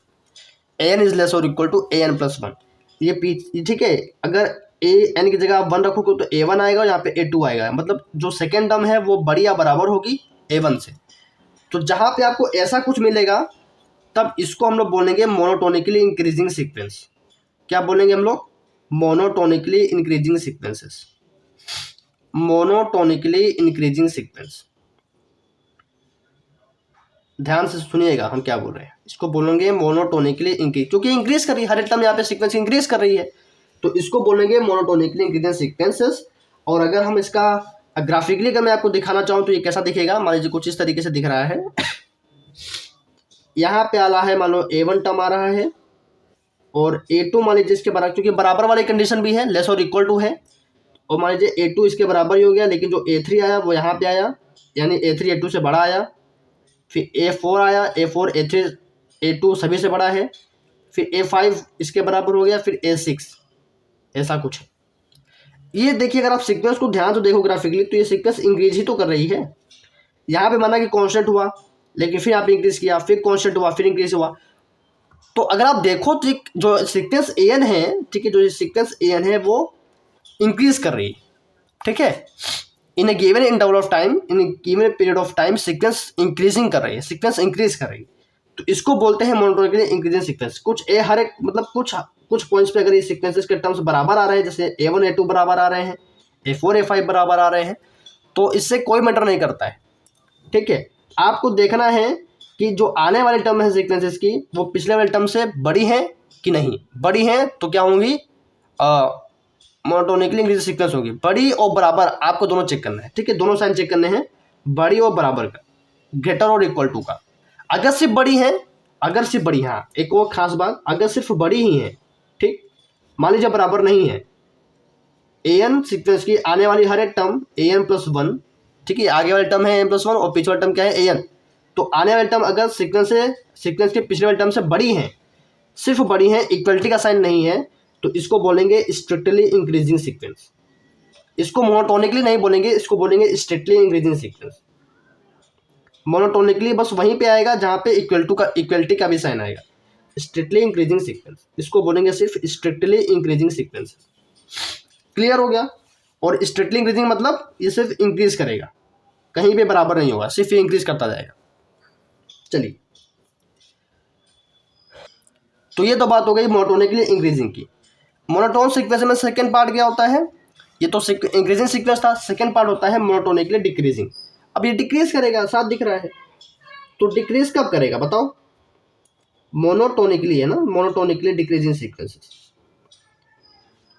AN is less और इक्वल टू AN+1। ये ठीक है, अगर AN की जगह आप 1 रखोगे तो A1 आएगा और यहाँ पे A2 आएगा। मतलब जो सेकेंड टर्म है वो बढ़िया बराबर होगी A1 से। तो जहाँ पे आपको ऐसा कुछ मिलेगा तब इसको हम लोग बोलेंगे मोनोटोनिकली इंक्रीजिंग सीक्वेंस। क्या बोलेंगे हम लोग? Monotonically increasing sequences. Monotonically increasing sequence. ध्यान से सुनिएगा हम क्या बोल रहे हैं। इसको बोलेंगे मोनोटोनिकली इंक्रीज, क्योंकि इंक्रीज कर रही है हर एक टर्म, यहाँ पे सीक्वेंस इंक्रीज कर रही है, तो इसको बोलेंगे मोनोटोनिकली इंक्रीजिंग सीक्वेंसेस। और अगर हम इसका ग्राफिकली अगर मैं आपको दिखाना चाहूँ तो ये कैसा दिखेगा, मान लीजिए कुछ इस तरीके से दिख रहा है। यहाँ पे आ रहा है, मान लो A1 टर्म आ रहा है और A2 मान लीजिए इसके बराबर, क्योंकि बराबर वाली कंडीशन भी है, लेस और इक्वल टू है, और मान लीजिए A2 इसके बराबर ही हो गया, लेकिन जो A3 आया वो यहाँ पे आया, यानी A3 A2 से बड़ा आया। फिर A4 आया, A4 A3 A2 सभी से बड़ा है, फिर A5 इसके बराबर हो गया, फिर A6, ऐसा कुछ है। ये देखिए अगर आप सीक्वेंस को ध्यान से देखो ग्राफिकली तो ये सीक्वेंस इंक्रीज ही तो कर रही है। यहाँ पे माना कि कांस्टेंट हुआ, लेकिन फिर आप इंक्रीज किया, फिर कांस्टेंट हुआ, फिर इंक्रीज हुआ। तो अगर आप देखो तो जो सीक्वेंस AN है, ठीक है, जो सीक्वेंस AN है वो इंक्रीज कर रही है। ठीक है, in a given interval of time, in given period of time sequence increasing कर रही है, सीक्वेंस इंक्रीज कर रही है, तो इसको बोलते हैं मोनोटोनिकली इंक्रीजिंग सीक्वेंस। हर एक मतलब कुछ पॉइंट्स पे अगर ये सीक्वेंसेस के टर्म्स बराबर आ रहे हैं, जैसे A1 A2 बराबर आ रहे हैं, A4 A5 बराबर आ रहे हैं, तो इससे कोई मैटर नहीं करता है। ठीक है, आपको देखना है कि जो आने वाले टर्म है सीक्वेंसेस की वो पिछले वाले टर्म से बड़ी है कि नहीं। बड़ी है तो क्या होंगी, मोनोटोनिकली इंक्रीजिंग सीक्वेंस होगी। बड़ी और बराबर आपको दोनों चेक करना है। ठीक है, दोनों साइन चेक करने हैं, बड़ी और बराबर का, ग्रेटर और इक्वल टू का। अगर सिर्फ बड़ी है, हाँ एक और खास बात, अगर सिर्फ बड़ी ही है, ठीक, मान लीजिए बराबर नहीं है, AN सीक्वेंस की आने वाली हर एक टर्म AN+1, ठीक है, आगे वाले टर्म है AN+1 और पीछे वाला टर्म क्या है AN, तो आने वाले टर्म अगर सीक्वेंस के पिछले वाले टर्म से बड़ी है, सिर्फ बड़ी है, इक्वलिटी का साइन नहीं है, तो इसको बोलेंगे स्ट्रिक्टली इंक्रीजिंग सीक्वेंस। इसको मोनोटोनिकली नहीं बोलेंगे, इसको बोलेंगे स्ट्रिक्टली इंक्रीजिंग सीक्वेंस। मोनोटोनिकली बस वहीं पे आएगा जहाँ पे इक्वलिटी का भी साइन आएगा। स्ट्रिक्टली इंक्रीजिंग सीक्वेंस, इसको बोलेंगे सिर्फ स्ट्रिक्टली इंक्रीजिंग सीक्वेंस। क्लियर हो गया? और स्ट्रिक्टली इंक्रीजिंग मतलब ये सिर्फ इंक्रीज करेगा, कहीं पे बराबर नहीं होगा, सिर्फ ये इंक्रीज करता जाएगा। चलिए, तो ये तो बात हो गई मोनोटोनिकली इंक्रीजिंग की। मोनोटोन सीक्वेंस में सेकंड पार्ट क्या होता है, ये तो इंक्रीजिंग सीक्वेंस था, सेकंड पार्ट होता है मोनोटोनिकली डिक्रीजिंग। अब ये डिक्रीज करेगा, साथ दिख रहा है, तो डिक्रीज कब करेगा बताओ? मोनोटोनिकली है ना, मोनोटोनिकली डिक्रीजिंग सीक्वेंसेस।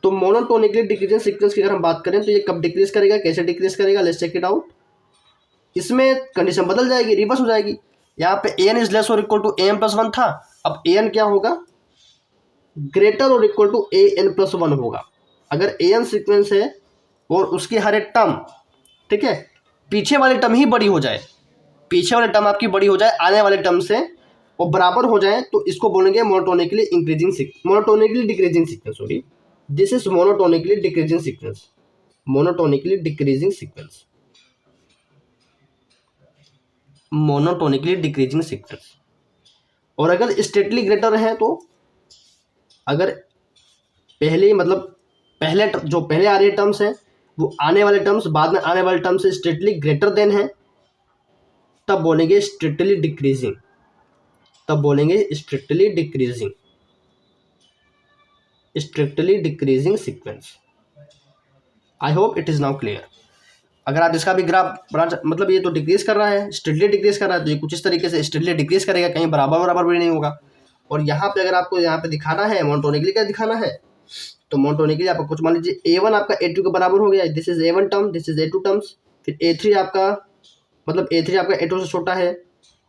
तो मोनोटोनिकली डिक्रीजिंग सीक्वेंस की अगर हम बात करें तो ये कब डिक्रीज करेगा, कैसे डिक्रीज करेगा, लेट्स चेक इट आउट। इसमें कंडीशन बदल जाएगी, रिवर्स हो जाएगी। यहाँ पे an इज लेस और इक्वल टू am प्लस 1 था, अब an क्या होगा, ग्रेटर और इक्वल टू an प्लस 1 होगा। अगर an सीक्वेंस है और उसकी हर एक टर्म, ठीक है, पीछे वाली टर्म ही बड़ी हो जाए, पीछे वाली टर्म आपकी बड़ी हो जाए आने वाले टर्म से और बराबर हो जाए, तो इसको बोलेंगे monotonically monotonically decreasing sequence. Sorry, this is monotonically decreasing sequence, monotonically decreasing sequence, monotonically decreasing sequence. और अगर स्ट्रेटली ग्रेटर है तो अगर पहले मतलब जो पहले आ रही टर्म्स हैं वो आने वाले टर्म्स बाद में आने वाले टर्म्स से स्ट्रेटली ग्रेटर देन है, तब बोलेंगे स्ट्रिक्टली डिक्रीजिंग, तब बोलेंगे strictly decreasing, strictly decreasing sequence. I hope it is now clear. अगर आप इसका भी ग्राफ मतलब ये तो डिक्रीज कर रहा है, स्ट्रिक्टली डिक्रीज कर रहा है, तो ये कुछ इस तरीके से स्ट्रिक्टली डिक्रीज करेगा, कहीं बराबर बराबर भी नहीं होगा। और यहाँ पे अगर आपको यहाँ पे दिखाना है मोनोटोनिकली क्या दिखाना है, तो मोनोटोनिकली आपको कुछ मान लीजिए a1 आपका a2 के बराबर हो गया, this is a1 term, this is a2 terms, फिर a3 आपका मतलब a3 आपका a2 से छोटा है,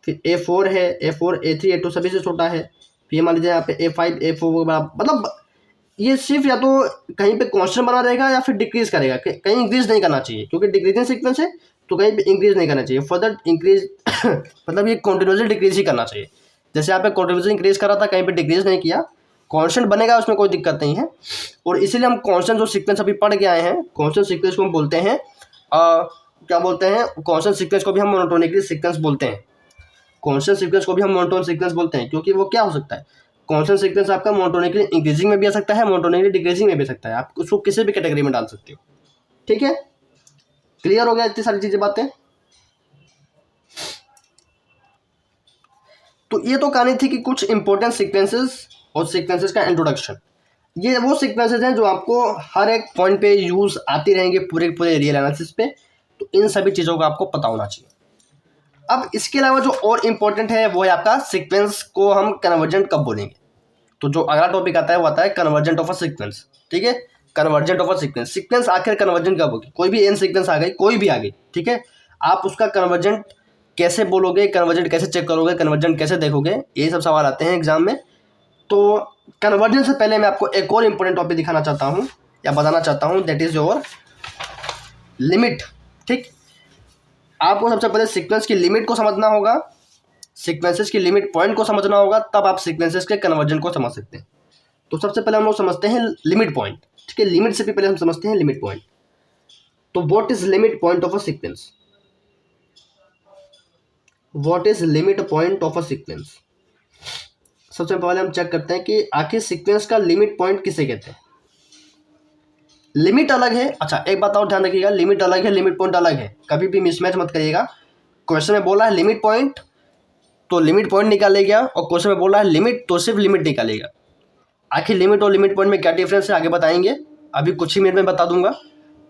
फिर a4 है, a4 a3 a2 सभी से छोटा है, फिर मान लीजिए यहाँ पे a5 a4 के बराबर। मतलब ये सिर्फ या तो कहीं पे कांस्टेंट बना रहेगा या फिर डिक्रीज करेगा, कहीं इंक्रीज नहीं करना चाहिए, क्योंकि डिक्रीजिंग सीक्वेंस है तो कहीं पे इंक्रीज नहीं करना चाहिए, फर्दर इंक्रीज मतलब ये कॉन्टिन्यूसली डिक्रीज ही करना चाहिए। जैसे यहाँ पे कॉन्टिन्यूसली इंक्रीज कर रहा था, कहीं पे डिक्रीज नहीं किया, कांस्टेंट बनेगा, उसमें कोई दिक्कत नहीं है। और इसीलिए हम कांस्टेंट जो सीक्वेंस अभी पढ़ के आए हैं, कांस्टेंट सीक्वेंस को हम बोलते हैं क्या बोलते हैं, कांस्टेंट सीक्वेंस को भी हम मोनोटोनिकली सीक्वेंस बोलते हैं, कांस्टेंट सीक्वेंस को भी हम मोनोटोन सीक्वेंस बोलते हैं, क्योंकि वो क्या हो सकता है, कांस्टेंट सीक्वेंस आपका मोनोटोनिकली इंक्रीजिंग में भी आ सकता है, मोनोटोनिकली डिक्रीजिंग में भी आ सकता है, आप उसको किसी भी कैटेगरी में डाल सकते हो। ठीक है, क्लियर हो गया इतनी सारी चीजें बातें। तो ये तो कहानी थी कि कुछ इंपॉर्टेंट सीक्वेंसेस और सीक्वेंसेस का इंट्रोडक्शन। ये वो सीक्वेंसेस हैं जो आपको हर एक पॉइंट पे यूज आती रहेंगे पूरे पूरे रियल एनालिसिस पे, तो इन सभी चीज़ों का आपको पता होना चाहिए। अब इसके अलावा जो और इम्पोर्टेंट है वो है आपका सीक्वेंस को हम कन्वर्जेंट कब बोलेंगे। तो जो अगला टॉपिक आता है वो आता है कन्वर्जेंट ऑफ अ सीक्वेंस। ठीक है, convergent of a sequence, sequence आखिर कन्वर्जेंट कब होगी, कोई भी एन सीक्वेंस आ गई, कोई भी आ गई, ठीक है, आप उसका कन्वर्जेंट कैसे बोलोगे, कन्वर्जेंट कैसे चेक करोगे, कन्वर्जेंट कैसे देखोगे, ये सब सवाल आते हैं एग्जाम में। तो कन्वर्जेंट से पहले मैं आपको एक और इम्पोर्टेंट टॉपिक दिखाना चाहता हूँ या बताना चाहता हूँ, दैट इज योर लिमिट। ठीक, आपको सबसे पहले सीक्वेंस की लिमिट को समझना होगा, सीक्वेंसेस की लिमिट पॉइंट को समझना होगा, तब आप सीक्वेंसेस के कन्वर्जन को समझ सकते हैं। तो सबसे पहले हम लोग समझते हैं लिमिट पॉइंट। ठीक है, लिमिट से भी पहले हम समझते हैं लिमिट पॉइंट। तो what is limit point of a sequence, what is limit point of a sequence. सबसे पहले हम चेक करते हैं कि आखिर सीक्वेंस का लिमिट पॉइंट किसे कहते हैं। लिमिट अलग है, अच्छा एक बात और ध्यान रखिएगा, लिमिट अलग है, लिमिट पॉइंट अलग है, कभी भी मिसमैच मत करिएगा। क्वेश्चन में बोला है लिमिट पॉइंट तो लिमिट पॉइंट निकालेगा, और क्वेश्चन में बोला है लिमिट तो सिर्फ लिमिट निकालेगा। आखिर लिमिट और लिमिट पॉइंट में क्या डिफरेंस है आगे बताएंगे, अभी कुछ ही मिनट में बता दूंगा।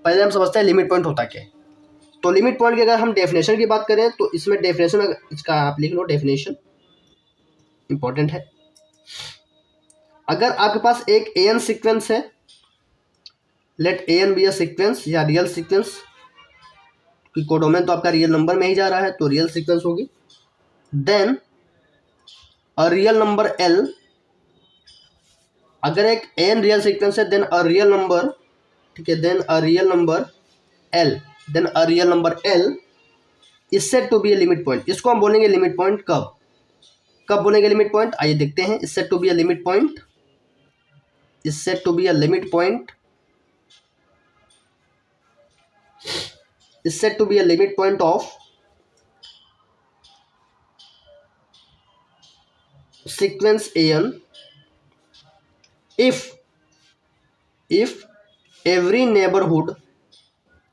पहले हम समझते हैं लिमिट पॉइंट होता क्या है। तो लिमिट पॉइंट की अगर हम डेफिनेशन की बात करें तो इसमें डेफिनेशन इसका आप लिख लो, डेफिनेशन इंपॉर्टेंट है। अगर आपके पास एक एन सीक्वेंस है, let N be a sequence या रियल सीक्वेंस, कि कोडोमेन तो आपका रियल नंबर में ही जा रहा है तो रियल सीक्वेंस होगी। Then a real number L, अगर एक एन रियल सीक्वेंस है देन अ रियल नंबर, ठीक है, then a real number L, then a real number L is said to be a limit point. इसको हम बोलेंगे लिमिट पॉइंट कब, कब बोलेंगे लिमिट पॉइंट, आइए देखते हैं। Is said to be a limit point, is said to be a limit point, is said to be a limit point of sequence an if every neighborhood,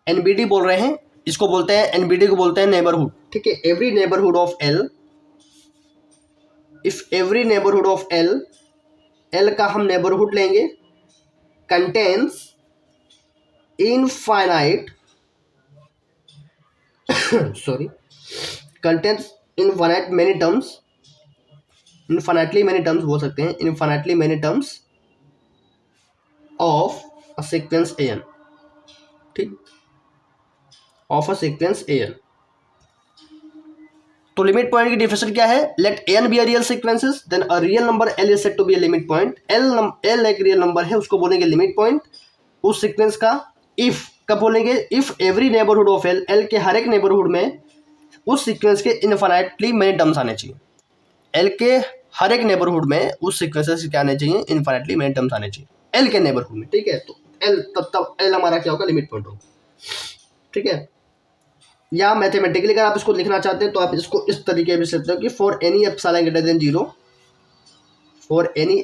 NBD बोल रहे हैं इसको, बोलते हैं NBD को बोलते हैं नेबरहुड। ठीक है, every neighbourhood of L, if every neighbourhood of L, L का हम नेबरहुड लेंगे, contains infinite sorry, contains infinite many terms, infinitely many terms बोल सकते हैं, infinitely many terms of a sequence A N, ठीक, of a sequence A N. तो लिमिट पॉइंट की डिफिनेशन क्या है? Let N be a real sequences then a real number L is said to be a limit point. L एक रियल नंबर है, उसको बोलेंगे लिमिट पॉइंट उस सीक्वेंस का। इफ कब बोलेंगे? If every neighbourhood of L, L के हर एक नेबरहुड में उस सीक्वेंस के इनफाइनाइटली मेनी टर्म्स आने चाहिए। एल के हर एक नेबरहुड में उस सीक्वेंसेस के क्या आने चाहिए? इनफाइनाइटली मेनी टर्म्स आने चाहिए एल के नेबरहुड में, ठीक है। तो एल तब एल हमारा क्या होगा? लिमिट पॉइंट होगा, ठीक है। या मैथमेटिकली अगर आप इसको लिखना चाहते हैं तो आप इसको इस तरीके से लिखते हो कि for any epsilon greater than 0, for any.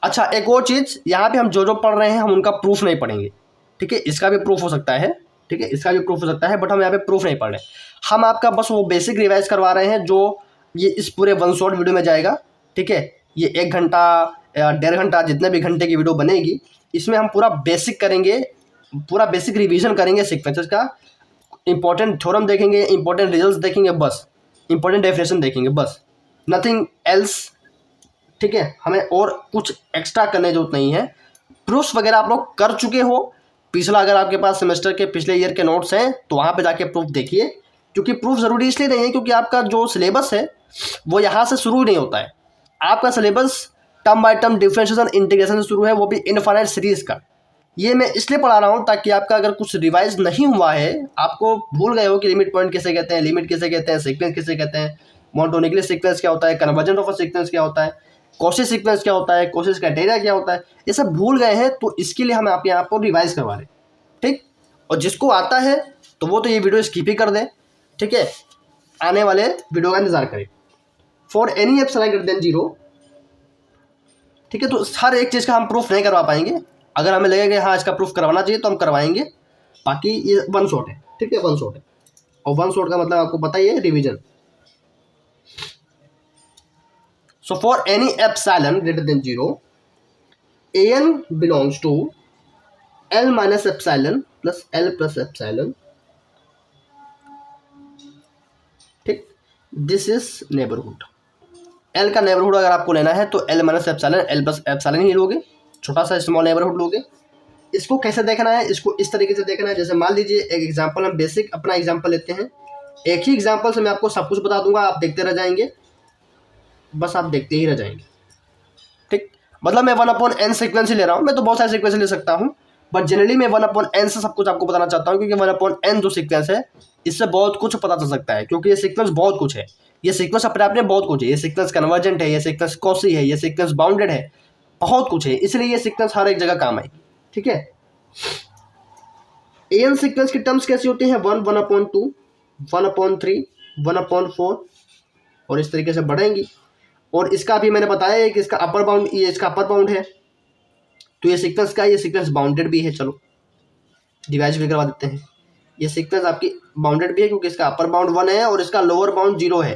अच्छा, एक और चीज़, यहाँ पे हम जो जो पढ़ रहे हैं हम उनका प्रूफ नहीं पढ़ेंगे, ठीक है। इसका भी प्रूफ हो सकता है, ठीक है, इसका भी प्रूफ हो सकता है, बट हम यहाँ पे प्रूफ नहीं पढ़ रहे। हम आपका बस वो बेसिक रिवाइज करवा रहे हैं जो ये इस पूरे वन शॉट वीडियो में जाएगा, ठीक है। ये 1 घंटा या 1.5 घंटा जितने भी घंटे की वीडियो बनेगी, इसमें हम पूरा बेसिक करेंगे, पूरा बेसिक रिवीजन करेंगे सीक्वेंसेस का। इंपॉर्टेंट थ्योरम देखेंगे, इंपॉर्टेंट रिजल्ट्स देखेंगे, बस इंपॉर्टेंट डेफिनेशन देखेंगे, बस नथिंग एल्स, ठीक है। हमें और कुछ एक्स्ट्रा करने की जरूरत नहीं है। प्रूफ्स वगैरह आप लोग कर चुके हो, पिछला अगर आपके पास सेमेस्टर के पिछले ईयर के नोट्स हैं तो वहाँ पे जाके प्रूफ देखिए, क्योंकि प्रूफ ज़रूरी इसलिए नहीं है क्योंकि आपका जो सिलेबस है वो यहाँ से शुरू नहीं होता है। आपका syllabus term by term differentiation integration से शुरू है, वो भी इनफाइनाइट सीरीज़ का। ये मैं इसलिए पढ़ा रहा हूँ ताकि आपका अगर कुछ रिवाइज नहीं हुआ है, आपको भूल गए हो कि लिमिट पॉइंट किसे कहते हैं, लिमिट किसे कहते हैं, सीक्वेंस किसे कहते हैं, मोनोटोनिकली सीक्वेंस क्या होता है, कन्वर्जेंट ऑफ अ सीक्वेंस क्या होता है, कोशी सीक्वेंस क्या होता है, कोशी क्राइटेरिया क्या होता है, ये सब भूल गए हैं। तो इसके लिए हम आप यहाँ पर रिवाइज करवा रहे हैं, ठीक। और जिसको आता है तो वो तो ये वीडियो स्किप ही कर दे, ठीक है। आने वाले वीडियो का इंतजार करें। For any epsilon greater than 0, ठीक है। तो हर एक चीज़ का हम प्रूफ नहीं करवा पाएंगे, अगर हमें लगेगा हाँ इसका प्रूफ करवाना चाहिए तो हम करवाएंगे, बाकी ये वन शॉट है, ठीक है, वन शॉट है। और वन शॉट का मतलब आपको पता ही है, revision. So for any epsilon greater than 0, an belongs to l minus epsilon plus l plus epsilon, ठीक। This is neighbourhood. एल का नेबरहुड अगर आपको लेना है तो L minus epsilon, L plus epsilon ही लोगे, छोटा सा स्मॉल नेबरहुड लोगे। इसको कैसे देखना है? इसको इस तरीके से देखना है, जैसे मान लीजिए एक एग्जांपल, हम बेसिक अपना एग्जांपल लेते हैं। एक ही एग्जांपल से मैं आपको सब कुछ बता दूंगा, आप देखते रह जाएंगे, बस आप देखते ही रह जाएंगे, ठीक। मतलब मैं 1/n सीक्वेंस ही ले रहा हूँ, मैं तो बहुत सारे सीक्वेंस ले सकता हूँ, बट जनरली मैं 1/n से सब कुछ आपको बताना चाहता हूँ, क्योंकि 1/n जो सीक्वेंस है इससे बहुत कुछ पता चल सकता है, क्योंकि ये सीक्वेंस बहुत कुछ है। ये सीक्वेंस अपने आप में बहुत कुछ है, ये सीक्वेंस कन्वर्जेंट है, ये सीक्वेंस कॉसी है, ये सीक्वेंस बाउंडेड है, बहुत कुछ है, इसलिए ये सीक्वेंस हर एक जगह काम आएगी, ठीक है। एन सीक्वेंस की टर्म्स कैसी होती हैं? 1, 1/2, 1/3, 1/4 और इस तरीके से बढ़ेंगी। और इसका भी मैंने बताया है कि इसका अपर बाउंड, ये इसका अपर बाउंड है, तो ये सीक्वेंस का, ये सीक्वेंस बाउंडेड भी है। चलो डिवाइड भी करवा देते हैं। ये सीक्वेंस आपकी बाउंडेड भी है क्योंकि इसका अपर बाउंड 1 है और इसका लोअर बाउंड 0 है,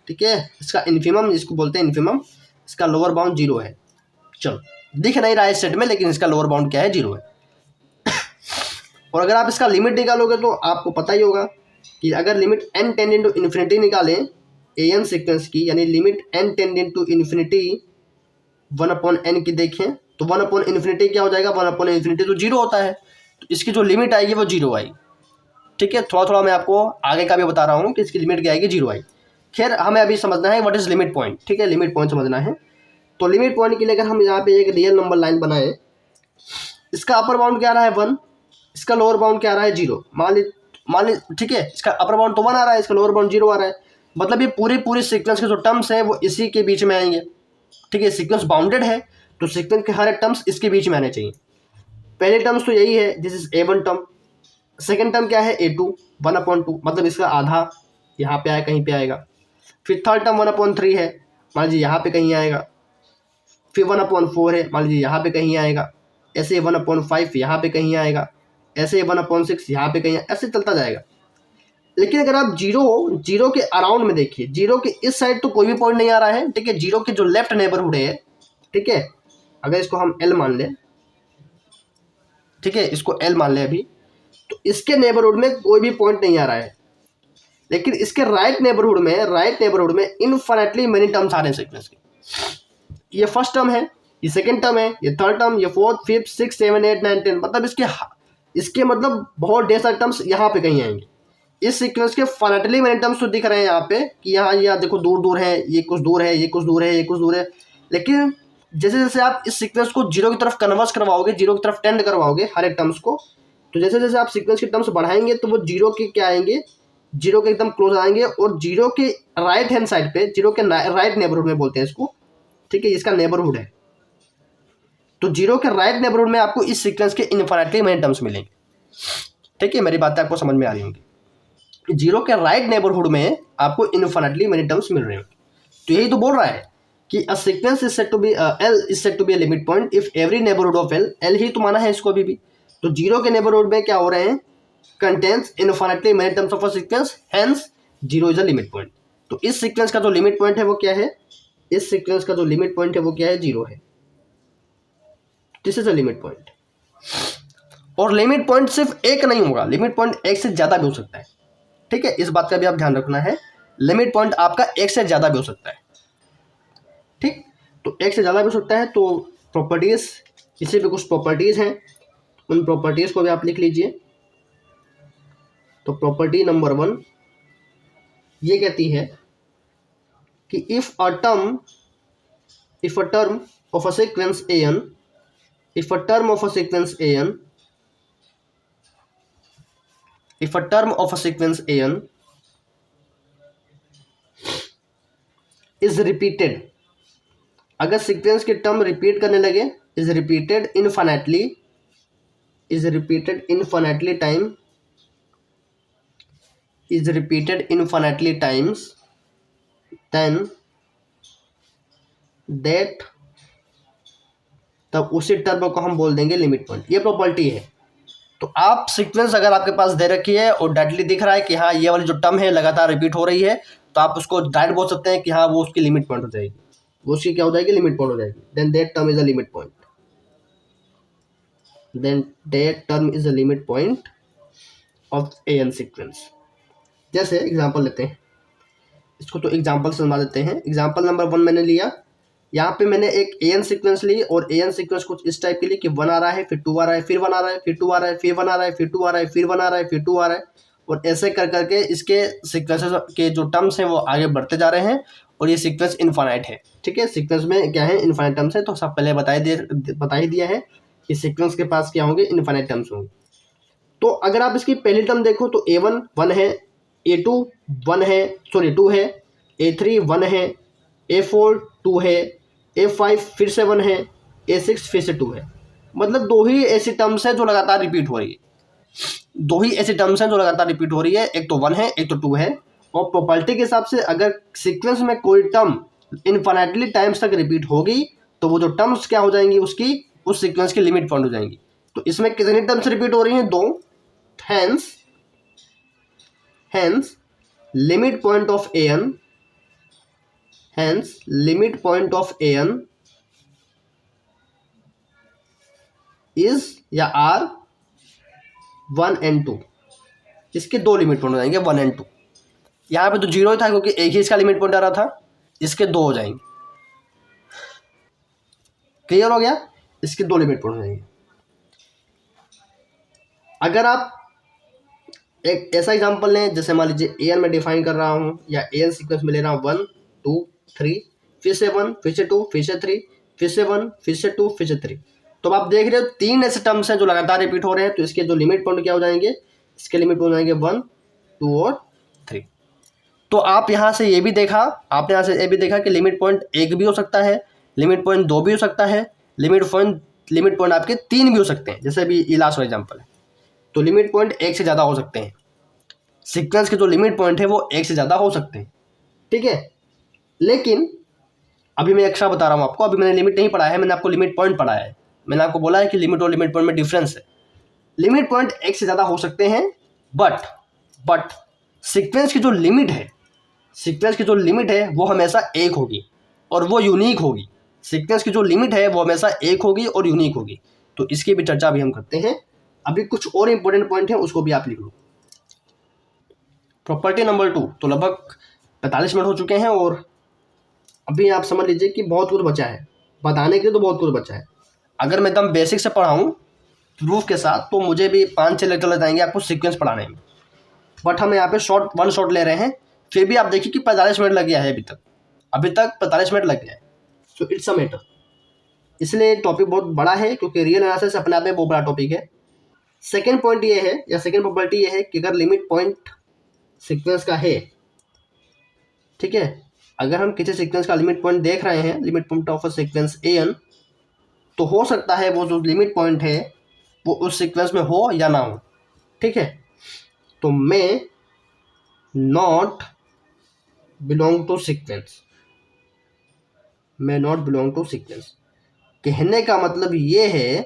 ठीक है। इसका इन्फिमम, इसको बोलते हैं इन्फिमम, इसका लोअर बाउंड 0 है। चलो दिख नहीं रहा है इस सेट में, लेकिन इसका लोअर बाउंड क्या है? 0 है। और अगर आप इसका लिमिट निकालोगे तो आपको पता ही होगा कि अगर limit n tending to infinity निकालें an सीक्वेंस की, यानी limit n tending to infinity 1/n की देखें तो 1/∞ क्या हो जाएगा? 1/∞ तो 0 होता है, तो इसकी जो लिमिट आएगी वो 0 आएगी, ठीक है। थोड़ा थोड़ा मैं आपको आगे का भी बता रहा हूँ कि इसकी लिमिट क्या आएगी, 0 आएगी। खैर हमें अभी समझना है व्हाट इज लिमिट पॉइंट, ठीक है, लिमिट पॉइंट समझना है। तो लिमिट पॉइंट के लिए अगर हम यहाँ पे एक रियल नंबर लाइन बनाए, इसका अपर बाउंड क्या आ रहा है? 1, इसका लोअर बाउंड क्या आ रहा है? 0। मान ली, ठीक है, इसका अपर बाउंड तो 1 आ रहा है, इसका लोअर बाउंड 0 आ रहा है, मतलब ये पूरी सीक्वेंस के जो टर्म्स हैं वो इसी के बीच में आएंगे, ठीक है। सीक्वेंस बाउंडेड है तो सीक्वेंस के हर एक टर्म्स इसके बीच में आने चाहिए। पहले टर्म्स तो यही है, this is A1 term. Second term क्या है? A2, 1/2, मतलब इसका आधा यहाँ पे आया, कहीं पे आएगा। फिर थर्ड टर्म 1/3 है, मान लीजिए यहाँ पे कहीं आएगा। फिर 1/4 है, मान लीजिए यहाँ पे कहीं आएगा। ऐसे 1/5 यहाँ पे कहीं आएगा, ऐसे 1/6 यहाँ पे कहीं, ऐसे चलता जाएगा। लेकिन अगर आप जीरो के अराउंड में देखिए, जीरो के इस साइड तो कोई भी पॉइंट नहीं आ रहा है, ठीक है। जीरो के जो लेफ्ट नेबरहुड है, ठीक है, अगर इसको हम L मान लें, ठीक है, इसको L मान लें अभी, तो इसके नेबरहुड में कोई भी पॉइंट नहीं आ रहा है। लेकिन इसके राइट नेबरहुड में इनफाइनाइटली मेनी टर्म्स आ रहे हैं सीक्वेंस के। ये फर्स्ट टर्म है, ये सेकंड टर्म है, ये थर्ड टर्म, ये फोर्थ, फिफ्थ, 6, 7, 8, 9, 10, मतलब इसके मतलब बहुत ढेर सारे टर्म्स यहाँ पे कहीं आएंगे। इस सीक्वेंस के फाइनाइटली मेनी टर्म्स तो दिख रहे हैं यहाँ पे कि यहाँ देखो दूर दूर है, ये कुछ दूर है, ये कुछ दूर है, ये कुछ दूर है, लेकिन जैसे जैसे आप इस सीक्वेंस को जीरो की तरफ कन्वर्स करवाओगे, जीरो की तरफ टेंड करवाओगे हर एक टर्म्स को, तो जैसे जैसे आप सीक्वेंस के टर्म्स बढ़ाएंगे तो वो जीरो के क्या आएंगे, जीरो के एकदम क्लोज आएंगे, और जीरो के राइट हैंड साइड पे, जीरो के राइट नेबरहुड में बोलते हैं इसको, ठीक है, इसका नेबरहुड है, तो जीरो के राइट नेबरहुड में आपको इस सीक्वेंस के इनफाइनाइटली मेनी टर्म्स मिलेंगे। ठीक है, मेरी बातें आपको समझ में आ रही होंगी। जीरो के राइट नेबरहुड में आपको इनफाइनाइटली मेनी टर्म्स मिल रहे होंगे। तो यही तो बोल रहा है कि a sequence is said to be L is said to be a limit point if every neighbourhood of L ही तो माना है इसको अभी भी। तो जीरो के नेबरहुड में क्या हो रहे हैं, contains infinitely many terms of a sequence, hence zero is a limit point. तो इस सीक्वेंस का जो लिमिट पॉइंट है वो क्या है, इस सीक्वेंस का जो लिमिट पॉइंट है वो क्या है, जीरो है। This is a limit point. और लिमिट पॉइंट सिर्फ एक नहीं होगा, लिमिट पॉइंट एक से ज्यादा भी हो सकता है। ठीक है, इस बात का भी आप ध्यान रखना है, लिमिट पॉइंट आपका एक से ज्यादा भी हो सकता है। ठीक, तो एक से ज्यादा भी हो सकता है। तो प्रॉपर्टीज, इसी पे कुछ प्रॉपर्टीज हैं, उन प्रॉपर्टीज को भी आप लिख लीजिए। तो प्रॉपर्टी नंबर 1 ये कहती है कि if a term of a sequence an, if a term of a sequence an is repeated, अगर सीक्वेंस के टर्म रिपीट करने लगे, is repeated infinitely times, then that, तब उसी टर्म को हम बोल देंगे लिमिट पॉइंट। ये प्रॉपर्टी है। तो आप सीक्वेंस अगर आपके पास दे रखी है और डायरेक्टली दिख रहा है कि हाँ ये वाली जो टर्म है लगातार रिपीट हो रही है, तो आप उसको डायरेक्ट बोल सकते हैं कि हाँ वो उसकी लिमिट पॉइंट हो जाएगी, वो उसकी क्या हो जाएगी, लिमिट पॉइंट हो जाएगी। Then that term is a limit point of n sequence. जैसे एग्जांपल लेते हैं, इसको तो एग्जांपल से समझा देते हैं। एग्जांपल नंबर 1 मैंने लिया, यहाँ पे मैंने एक एन सीक्वेंस ली, और एन सीक्वेंस कुछ इस टाइप के लिए कि 1 आ रहा है, फिर 2 आ रहा है, फिर 1 आ रहा है, फिर 2 आ रहा है, फिर 1 आ रहा है, फिर 2 आ रहा है, फिर 1 आ रहा है, फिर 2 आ रहा है, और ऐसे कर करके इसके सीक्वेंसेस के जो टर्म्स हैं वो आगे बढ़ते जा रहे हैं, और ये सीक्वेंस इनफाइनाइट है। ठीक है, सीक्वेंस में क्या है, इनफाइनाइट टर्म्स है। तो सब पहले बता ही दिया है कि सीक्वेंस के पास क्या होंगे, इनफाइनाइट टर्म्स होंगे। तो अगर आप इसकी पहली टर्म देखो तो a1 1 है, a2 1 है, सॉरी 2 है, a3 1 है, a4 2 है, a5 फिर से 1 है, a6 फिर से 2 है। मतलब दो ही ऐसी टर्म्स हैं जो लगातार रिपीट हो रही है, एक तो 1 है, एक तो 2 है। और प्रॉपर्टी के हिसाब से अगर सीक्वेंस में कोई टर्म इनफाइनाइटली टाइम्स तक रिपीट होगी तो वो जो टर्म्स क्या हो जाएंगी, उसकी उस सीक्वेंस की लिमिट पॉइंट हो जाएंगी। तो इसमें कितनी टर्म्स रिपीट हो रही हैं, 2। Hence limit point of an is या आर 1 and 2। इसके 2 लिमिट पॉइंट हो जाएंगे, 1 and 2। यहाँ पे तो 0 था क्योंकि एक ही इसका लिमिट पॉइंट आ रहा था, इसके 2 हो जाएंगे। क्लियर हो गया, इसके 2 लिमिट पॉइंट हो जाएंगे। अगर आप एक ऐसा एग्जांपल लें, जैसे मान लीजिए an में डिफाइन कर रहा हूँ, या an सीक्वेंस में ले रहा हूँ 1 2 3, फिर से 1, फिर से 2, फिर से 3, फिर से 1, फिर से 2, फिर से 3। तो आप देख रहे हो 3 ऐसे टर्म्स हैं जो लगातार रिपीट हो रहे हैं। तो इसके जो लिमिट पॉइंट क्या हो जाएंगे, इसके लिमिट पॉइंट हो जाएंगे 1 2 और 3। तो आप यहाँ से ये भी देखा, आपने यहाँ से ये भी देखा कि लिमिट पॉइंट 1 भी हो सकता है, लिमिट पॉइंट 2 भी हो सकता है, लिमिट पॉइंट आपके 3 भी हो सकते हैं, जैसे अभी ये लास्ट वाला एग्जाम्पल है। तो लिमिट पॉइंट 1 से ज़्यादा हो सकते हैं, सीक्वेंस के जो लिमिट पॉइंट है वो 1 से ज़्यादा हो सकते हैं। ठीक है, लेकिन अभी मैं एक्स्ट्रा बता रहा हूँ आपको, अभी मैंने लिमिट नहीं पढ़ाया है, मैंने आपको लिमिट पॉइंट पढ़ाया है। मैंने आपको बोला है कि लिमिट और लिमिट पॉइंट में डिफरेंस है। लिमिट पॉइंट 1 से ज़्यादा हो सकते हैं, बट सीक्वेंस की जो लिमिट है वो हमेशा 1 होगी और वो यूनिक होगी। सीक्वेंस की जो लिमिट है वो हमेशा 1 होगी और यूनिक होगी। तो इसकी भी चर्चा भी हम करते हैं। अभी कुछ और इंपॉर्टेंट पॉइंट है, उसको भी आप लिख लो। प्रॉपर्टी नंबर 2, तो लगभग 45 मिनट हो चुके हैं और अभी आप समझ लीजिए कि बहुत कुछ बचा है बताने के लिए, तो बहुत कुछ बचा है। अगर मैं एकदम बेसिक से पढ़ाऊँ प्रूफ के साथ तो मुझे भी 5-6 लेक्चर लग जाएंगे आपको सीक्वेंस पढ़ाने में, बट हम यहाँ पे वन शॉट ले रहे हैं। फिर भी आप देखिए कि 45 मिनट लग गया है अभी तक 45 मिनट लग गया है। सो इट्स अ मैटर, इसलिए टॉपिक बहुत बड़ा है क्योंकि रियल एनालिसिस अपने आप में बहुत बड़ा टॉपिक है। सेकेंड पॉइंट ये है या सेकेंड प्रॉपर्टी ये है कि अगर लिमिट पॉइंट सीक्वेंस का है, ठीक है, अगर हम किसी सीक्वेंस का लिमिट पॉइंट देख रहे हैं, limit point of a sequence an, तो हो सकता है वो जो लिमिट पॉइंट है वो उस सीक्वेंस में हो या ना हो, ठीक है। तो मैं नॉट बिलोंग टू सीक्वेंस, मैं नॉट बिलोंग टू सीक्वेंस कहने का मतलब ये है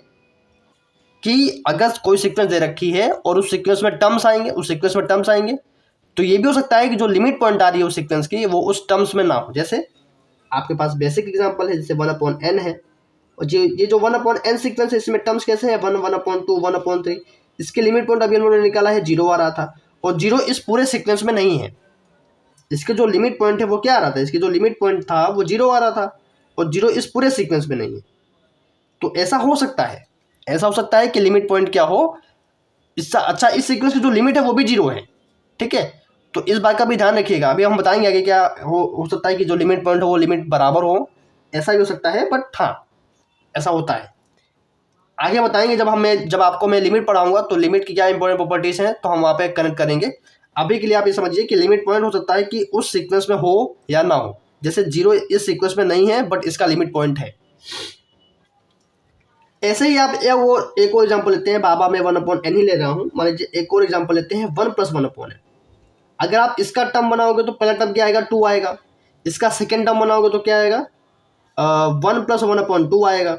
कि अगर कोई सीक्वेंस दे रखी है और उस सीक्वेंस में टर्म्स आएंगे, तो ये भी हो सकता है कि जो लिमिट पॉइंट आ रही है उस सीक्वेंस की वो उस टर्म्स में ना हो। जैसे आपके पास बेसिक एग्जांपल है, जैसे 1/n है, और ये जो 1/n सीक्वेंस है इसमें टर्म्स कैसे है 1, 1/2, 1/3। इसके लिमिट पॉइंट अभी उन्होंने निकाला है 0 आ रहा था, और 0 इस पूरे सीक्वेंस में नहीं है। इसके जो लिमिट पॉइंट है वो क्या आ रहा था, इसकी जो लिमिट पॉइंट था वो 0 आ रहा था, और 0 इस पूरे सीक्वेंस में नहीं है। तो ऐसा हो सकता है कि लिमिट पॉइंट क्या हो, इससे अच्छा इस सीक्वेंस की जो लिमिट है वो भी 0 है, ठीक है। तो इस बात का भी ध्यान रखिएगा। अभी हम बताएंगे आगे क्या हो सकता है कि जो लिमिट पॉइंट हो वो लिमिट बराबर हो, ऐसा भी हो सकता है, बट हाँ ऐसा होता है। आगे बताएंगे जब आपको मैं लिमिट पढ़ाऊंगा तो लिमिट की क्या इंपॉर्टेंट प्रॉपर्टीज हैं तो हम वहाँ पे कनेक्ट करेंगे। अभी के लिए आप ये समझिए कि लिमिट पॉइंट हो सकता है कि उस सीक्वेंस में हो या ना हो। जैसे 0 इस सीक्वेंस में नहीं है बट इसका लिमिट पॉइंट है। ऐसे ही आप एक और एग्जांपल लेते हैं, बाबा मैं 1/n ही ले रहा हूँ, मान लीजिए एक और एग्जांपल लेते हैं 1 + 1/n। अगर आप इसका टर्म बनाओगे तो पहला टर्म क्या आएगा 2 आएगा, इसका सेकेंड टर्म बनाओगे तो क्या आएगा 1 + 1/2 आएगा,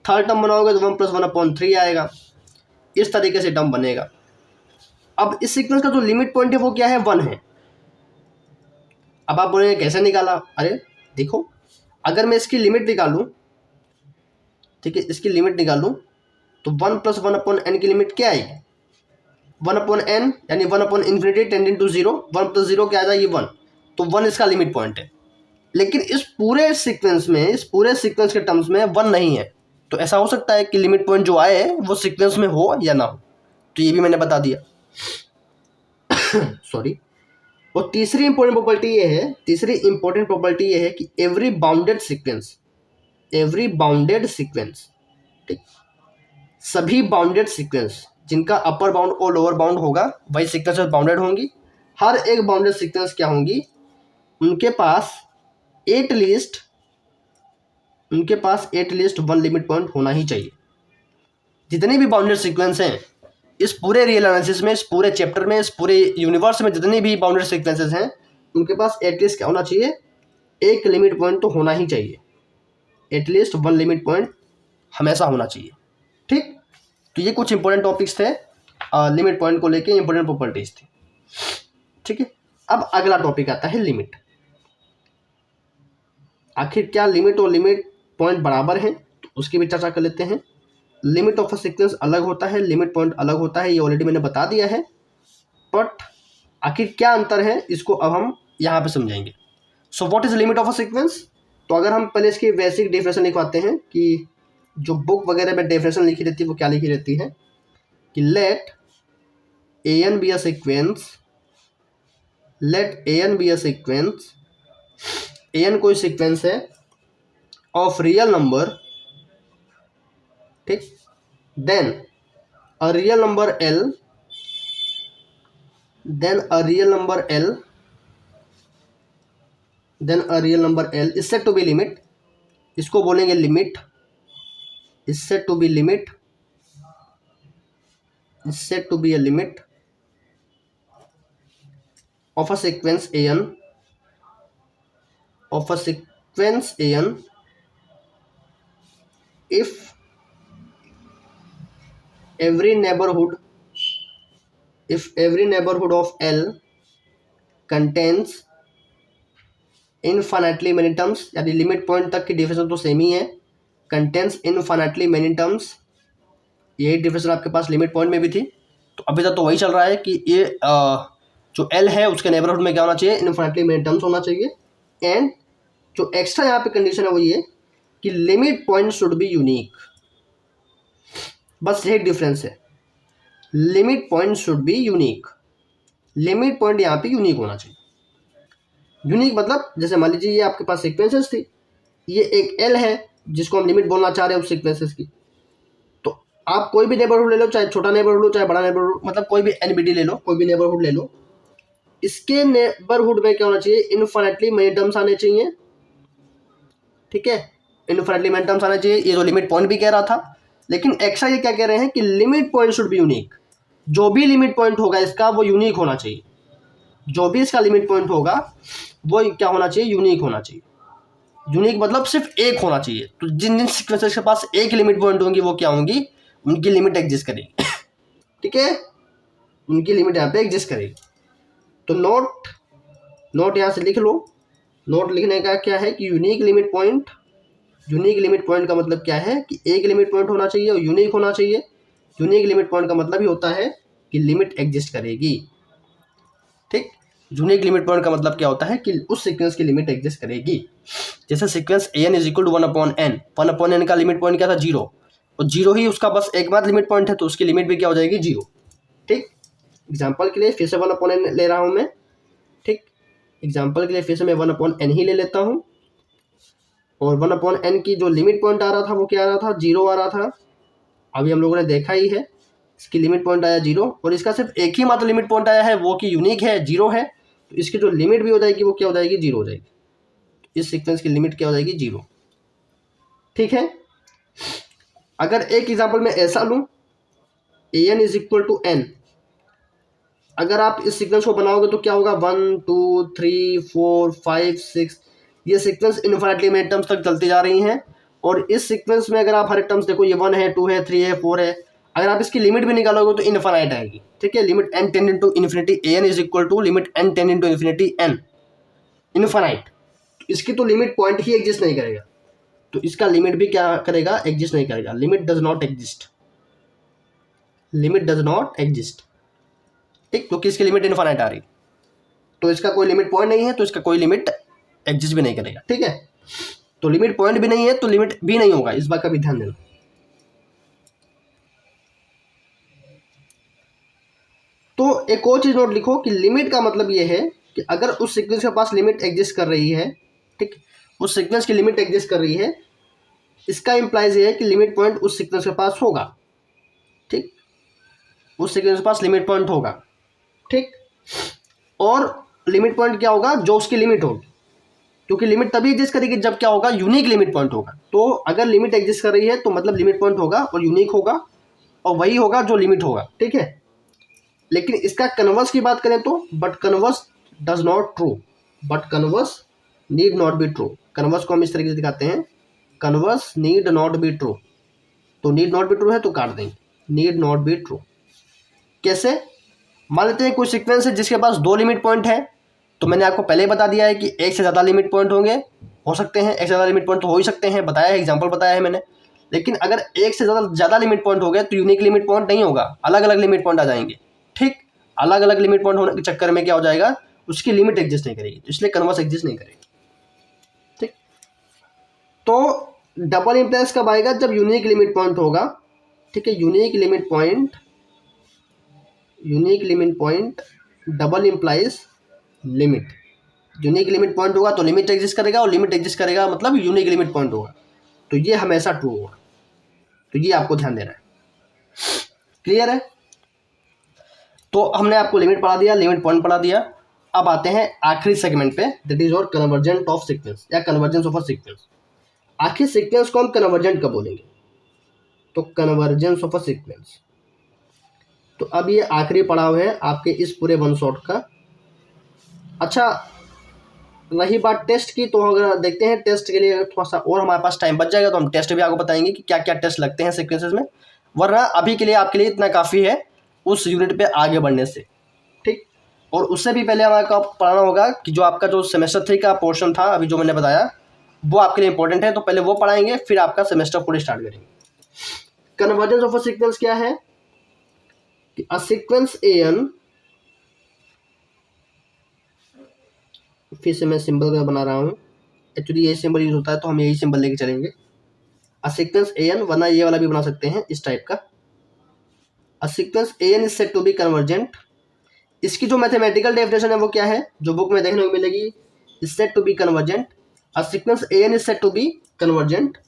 थर्ड टर्म बनाओगे तो 1 + 1/3 आएगा। इस तरीके से टर्म बनेगा। अब इस सीक्वेंस का जो लिमिट पॉइंट है वो क्या है 1 है। अब आप बोलेंगे कैसे निकाला, अरे देखो अगर मैं इसकी लिमिट निकालूं, ठीक है, इसकी लिमिट निकालूं तो 1 + 1/n की लिमिट क्या आएगी 1/n, यानी 1/∞ टेंडिंग टू 0, 1 + 0 क्या आ जाएगी 1, तो 1 इसका लिमिट पॉइंट है। लेकिन इस पूरे सीक्वेंस के टर्म्स में 1 नहीं है। तो ऐसा हो सकता है कि लिमिट पॉइंट जो आए वो सीक्वेंस में हो या ना हो, तो ये भी मैंने बता दिया। सॉरी। और तीसरी इंपॉर्टेंट प्रॉपर्टी ये है कि एवरी बाउंडेड सीक्वेंस, ठीक, सभी बाउंडेड सीक्वेंस जिनका अपर बाउंड और लोअर बाउंड होगा वही सीक्वेंस बाउंडेड होंगी। हर एक बाउंडेड सीक्वेंस क्या होंगी, उनके पास एटलीस्ट 1 लिमिट पॉइंट होना ही चाहिए। जितने भी बाउंडेड सीक्वेंस हैं इस पूरे रियल एनालिसिस में, इस पूरे चैप्टर में, इस पूरे यूनिवर्स में जितने भी बाउंडेड सीक्वेंसेस हैं उनके पास एटलीस्ट क्या होना चाहिए, 1 लिमिट पॉइंट तो होना ही चाहिए। एटलीस्ट 1 लिमिट पॉइंट हमेशा होना चाहिए, ठीक। तो ये कुछ इंपॉर्टेंट टॉपिक्स थे, लिमिट पॉइंट को लेके इंपॉर्टेंट प्रॉपर्टीज थी, ठीक है। अब अगला टॉपिक आता है लिमिट। आखिर क्या लिमिट और लिमिट पॉइंट बराबर हैं, तो उसकी भी चर्चा कर लेते हैं। लिमिट ऑफ अ सीक्वेंस अलग होता है, लिमिट पॉइंट अलग होता है, ये ऑलरेडी मैंने बता दिया है, बट आखिर क्या अंतर है इसको अब हम यहाँ पे समझेंगे। So what is limit of a sequence, तो अगर हम पहले इसकी बेसिक डेफिनेशन लिखवाते हैं कि जो बुक वगैरह में डेफिनेशन लिखी रहती है वो क्या लिखी रहती है कि let an be a sequence, an कोई सीक्वेंस है ऑफ रियल नंबर, ठीक, then a real number L is said to be limit, इसको बोलेंगे limit, is said to be a limit of a sequence an, if every neighborhood of L contains infinitely many terms, यानी लिमिट पॉइंट तक की डिफिनेशन तो सेम ही है, कंटेंस इनफाइनाइटली मेनी टर्म्स, यही डिफिनेशन आपके पास लिमिट पॉइंट में भी थी। तो अभी तक तो वही चल रहा है कि ये जो एल है उसके नेबरहुड में क्या होना चाहिए, इनफाइनाइटली मेनी टर्म्स होना चाहिए। एंड जो एक्स्ट्रा यहाँ पे कंडीशन है वो ये कि limit point should be unique, बस यही डिफरेंस है, limit point should be unique, limit point यहाँ पे यूनिक होना चाहिए। यूनिक मतलब जैसे मान लीजिए ये आपके पास सीक्वेंसेस थी, ये एक एल है जिसको हम लिमिट बोलना चाह रहे हैं उस सीक्वेंसेस की, तो आप कोई भी नेबरहुड ले लो, चाहे छोटा नेबरहुड हो चाहे बड़ा नेबरहुड, मतलब कोई भी एनबीडी ले लो, कोई भी नेबरहुड ले लो, इसके नेबरहुड में क्या होना चाहिए, इनफाइनाइटली मेनी टर्म्स आने चाहिए। ठीक है, इनफाइनाइटली मेनी टर्म्स आने चाहिए, ये तो लिमिट पॉइंट भी कह रहा था। लेकिन एक्स्ट्रा ये क्या कह रहे हैं कि limit point should be unique, जो भी लिमिट पॉइंट होगा इसका वो यूनिक होना चाहिए, जो भी इसका लिमिट पॉइंट होगा वो क्या होना चाहिए, यूनिक होना चाहिए। यूनिक मतलब सिर्फ एक होना चाहिए। तो जिन जिन सीक्वेंसेस के पास एक लिमिट पॉइंट होंगी वो क्या होंगी, उनकी लिमिट एग्जिस्ट करेगी। ठीक है, उनकी लिमिट यहाँ पे एग्जिस्ट करेगी। तो नोट यहाँ से लिख लो। नोट लिखने का क्या है कि unique limit point, unique limit point का मतलब क्या है कि एक लिमिट पॉइंट होना चाहिए और यूनिक होना चाहिए। यूनिक लिमिट पॉइंट का मतलब ही होता है कि लिमिट एग्जिस्ट करेगी। ठीक, यूनिक लिमिट पॉइंट का मतलब क्या होता है कि उस सीक्वेंस की लिमिट एग्जिस्ट करेगी। जैसे sequence an is equal to 1/n, 1/n का लिमिट पॉइंट क्या था, 0, और 0 ही उसका बस एक बार लिमिट पॉइंट है, तो उसकी लिमिट भी क्या हो जाएगी, 0। ठीक, एग्जाम्पल के लिए फिर से 1/n ले रहा हूँ मैं। ठीक, एग्जाम्पल के लिए फिर से मैं 1/n ही ले लेता हूँ, और 1/n की जो लिमिट पॉइंट आ रहा था वो क्या आ रहा था, 0 आ रहा था। अभी हम लोगों ने देखा ही है, इसकी लिमिट पॉइंट आया 0, और इसका सिर्फ एक ही मात्र लिमिट पॉइंट आया है वो कि यूनिक है, 0 है, तो इसकी जो लिमिट भी हो जाएगी वो क्या हो जाएगी, 0 हो जाएगी। इस सीक्वेंस की लिमिट क्या हो जाएगी, 0। ठीक है, अगर एक एग्जाम्पल में ऐसा लूँ, an is equal to n, अगर आप इस सीक्वेंस को बनाओगे तो क्या होगा, 1 2 3 4 5 6, ये सीक्वेंस इनफाइनाइटली मेनी टर्म्स तक चलती जा रही हैं। और इस सीक्वेंस में अगर आप हर एक टर्म्स देखो, ये 1 है, 2 है, 3 है, 4 है, अगर आप इसकी लिमिट भी निकालोगे तो इनफाइनाइट आएगी। ठीक है, limit n tending to infinity an is equal to limit n tending to infinity n, infinite. इसकी तो लिमिट पॉइंट ही एग्जिस्ट नहीं करेगा, तो इसका लिमिट भी क्या करेगा, एग्जिस्ट नहीं करेगा। Limit does not exist, limit does not exist. ठीक, क्योंकि इसकी लिमिट इनफाइनाइट आ रही, तो इसका कोई लिमिट पॉइंट नहीं है, तो इसका कोई लिमिट एग्जिस्ट भी नहीं करेगा। ठीक है, तो लिमिट पॉइंट भी नहीं है तो लिमिट भी नहीं होगा, इस बात का भी ध्यान देना। तो एक और चीज नोट लिखो कि लिमिट का मतलब ये है कि अगर उस सीक्वेंस के पास लिमिट एग्जिस्ट कर रही है, ठीक, उस सीक्वेंस की लिमिट एग्जिस्ट कर रही है, इसका इंप्लाइज ये है कि लिमिट पॉइंट उस सीक्वेंस के पास होगा। ठीक, उस सीक्वेंस के पास लिमिट पॉइंट होगा। ठीक, और लिमिट पॉइंट क्या होगा, जो उसकी लिमिट होगी, क्योंकि लिमिट तभी एग्जिस्ट करेगी जब क्या होगा, यूनिक लिमिट पॉइंट होगा। तो अगर लिमिट एग्जिस्ट कर रही है तो मतलब लिमिट पॉइंट होगा और यूनिक होगा, और वही होगा जो लिमिट होगा। ठीक है, लेकिन इसका कन्वर्स की बात करें तो but converse does not true, but converse need not be true. Converse को हम इस तरीके से दिखाते हैं, converse need not be true. तो नीड नॉट बी ट्रू है तो काट देंगे, नीड नॉट बी ट्रू। कैसे, मान लेते हैं कोई सीक्वेंस है जिसके पास 2 लिमिट पॉइंट है, तो मैंने आपको पहले ही बता दिया है कि एक से ज़्यादा लिमिट पॉइंट होंगे, हो सकते हैं, एक से ज़्यादा लिमिट पॉइंट तो हो ही सकते हैं, बताया है, एग्जांपल बताया है मैंने। लेकिन अगर एक से ज़्यादा लिमिट पॉइंट हो गए तो यूनिक लिमिट पॉइंट नहीं होगा, अलग अलग लिमिट पॉइंट आ जाएंगे। ठीक, अलग अलग लिमिट पॉइंट होने के चक्कर में क्या हो जाएगा, उसकी लिमिट एग्जिस्ट नहीं करेगी, इसलिए कन्वर्स एग्जिस्ट नहीं करेगी। ठीक, तो डबल इंप्लाइज कब आएगा, जब यूनिक लिमिट पॉइंट होगा। ठीक है, unique limit point double implies limit. Unique limit point होगा तो लिमिट एग्जिस्ट करेगा, और लिमिट एग्जिस्ट करेगा मतलब यूनिक लिमिट पॉइंट होगा, तो ये हमेशा ट्रू होगा। तो ये आपको ध्यान देना है। क्लियर है, तो हमने आपको लिमिट पढ़ा दिया, लिमिट पॉइंट पढ़ा दिया। अब आते हैं आखिरी सेगमेंट पे, दैट इज और कन्वर्जेंट ऑफ सीक्वेंस या कन्वर्जेंस ऑफ अ सीक्वेंस। आखिर सीक्वेंस को हम कन्वर्जेंट कब बोलेंगे, तो कन्वर्जेंस ऑफ अ सीक्वेंस। तो अब ये आखिरी पड़ाव है आपके इस पूरे वन शॉट का। अच्छा, रही बात टेस्ट की, तो अगर देखते हैं टेस्ट के लिए थोड़ा सा और हमारे पास टाइम बच जाएगा तो हम टेस्ट भी आपको बताएंगे कि क्या क्या टेस्ट लगते हैं सीक्वेंसेस में, वरना अभी के लिए आपके लिए इतना काफ़ी है उस यूनिट पे आगे बढ़ने से। ठीक, और उससे भी पहले हमारे को पढ़ाना होगा कि जो आपका जो सेमेस्टर 3 का पोर्शन था अभी जो मैंने बताया, वो आपके लिए इंपॉर्टेंट है, तो पहले वो पढ़ाएंगे, फिर आपका सेमेस्टर 4 स्टार्ट करेंगे। कन्वर्जेंस ऑफ अ सीक्वेंस क्या है कि अ सीक्वेंस an फिर से मैं सिंबल का बना रहा हूँ, एक्चुअली यही सिंबल यूज होता है तो हम यही सिंबल लेके चलेंगे। अ सीक्वेंस ए एन, वरना ये वाला भी बना सकते हैं इस टाइप का। A sequence A n is said to be convergent. इसकी जो मैथमेटिकल डेफिनेशन है वो क्या है, जो बुक में देखने को मिलेगी, is said to be convergent. A sequence A n is said to be convergent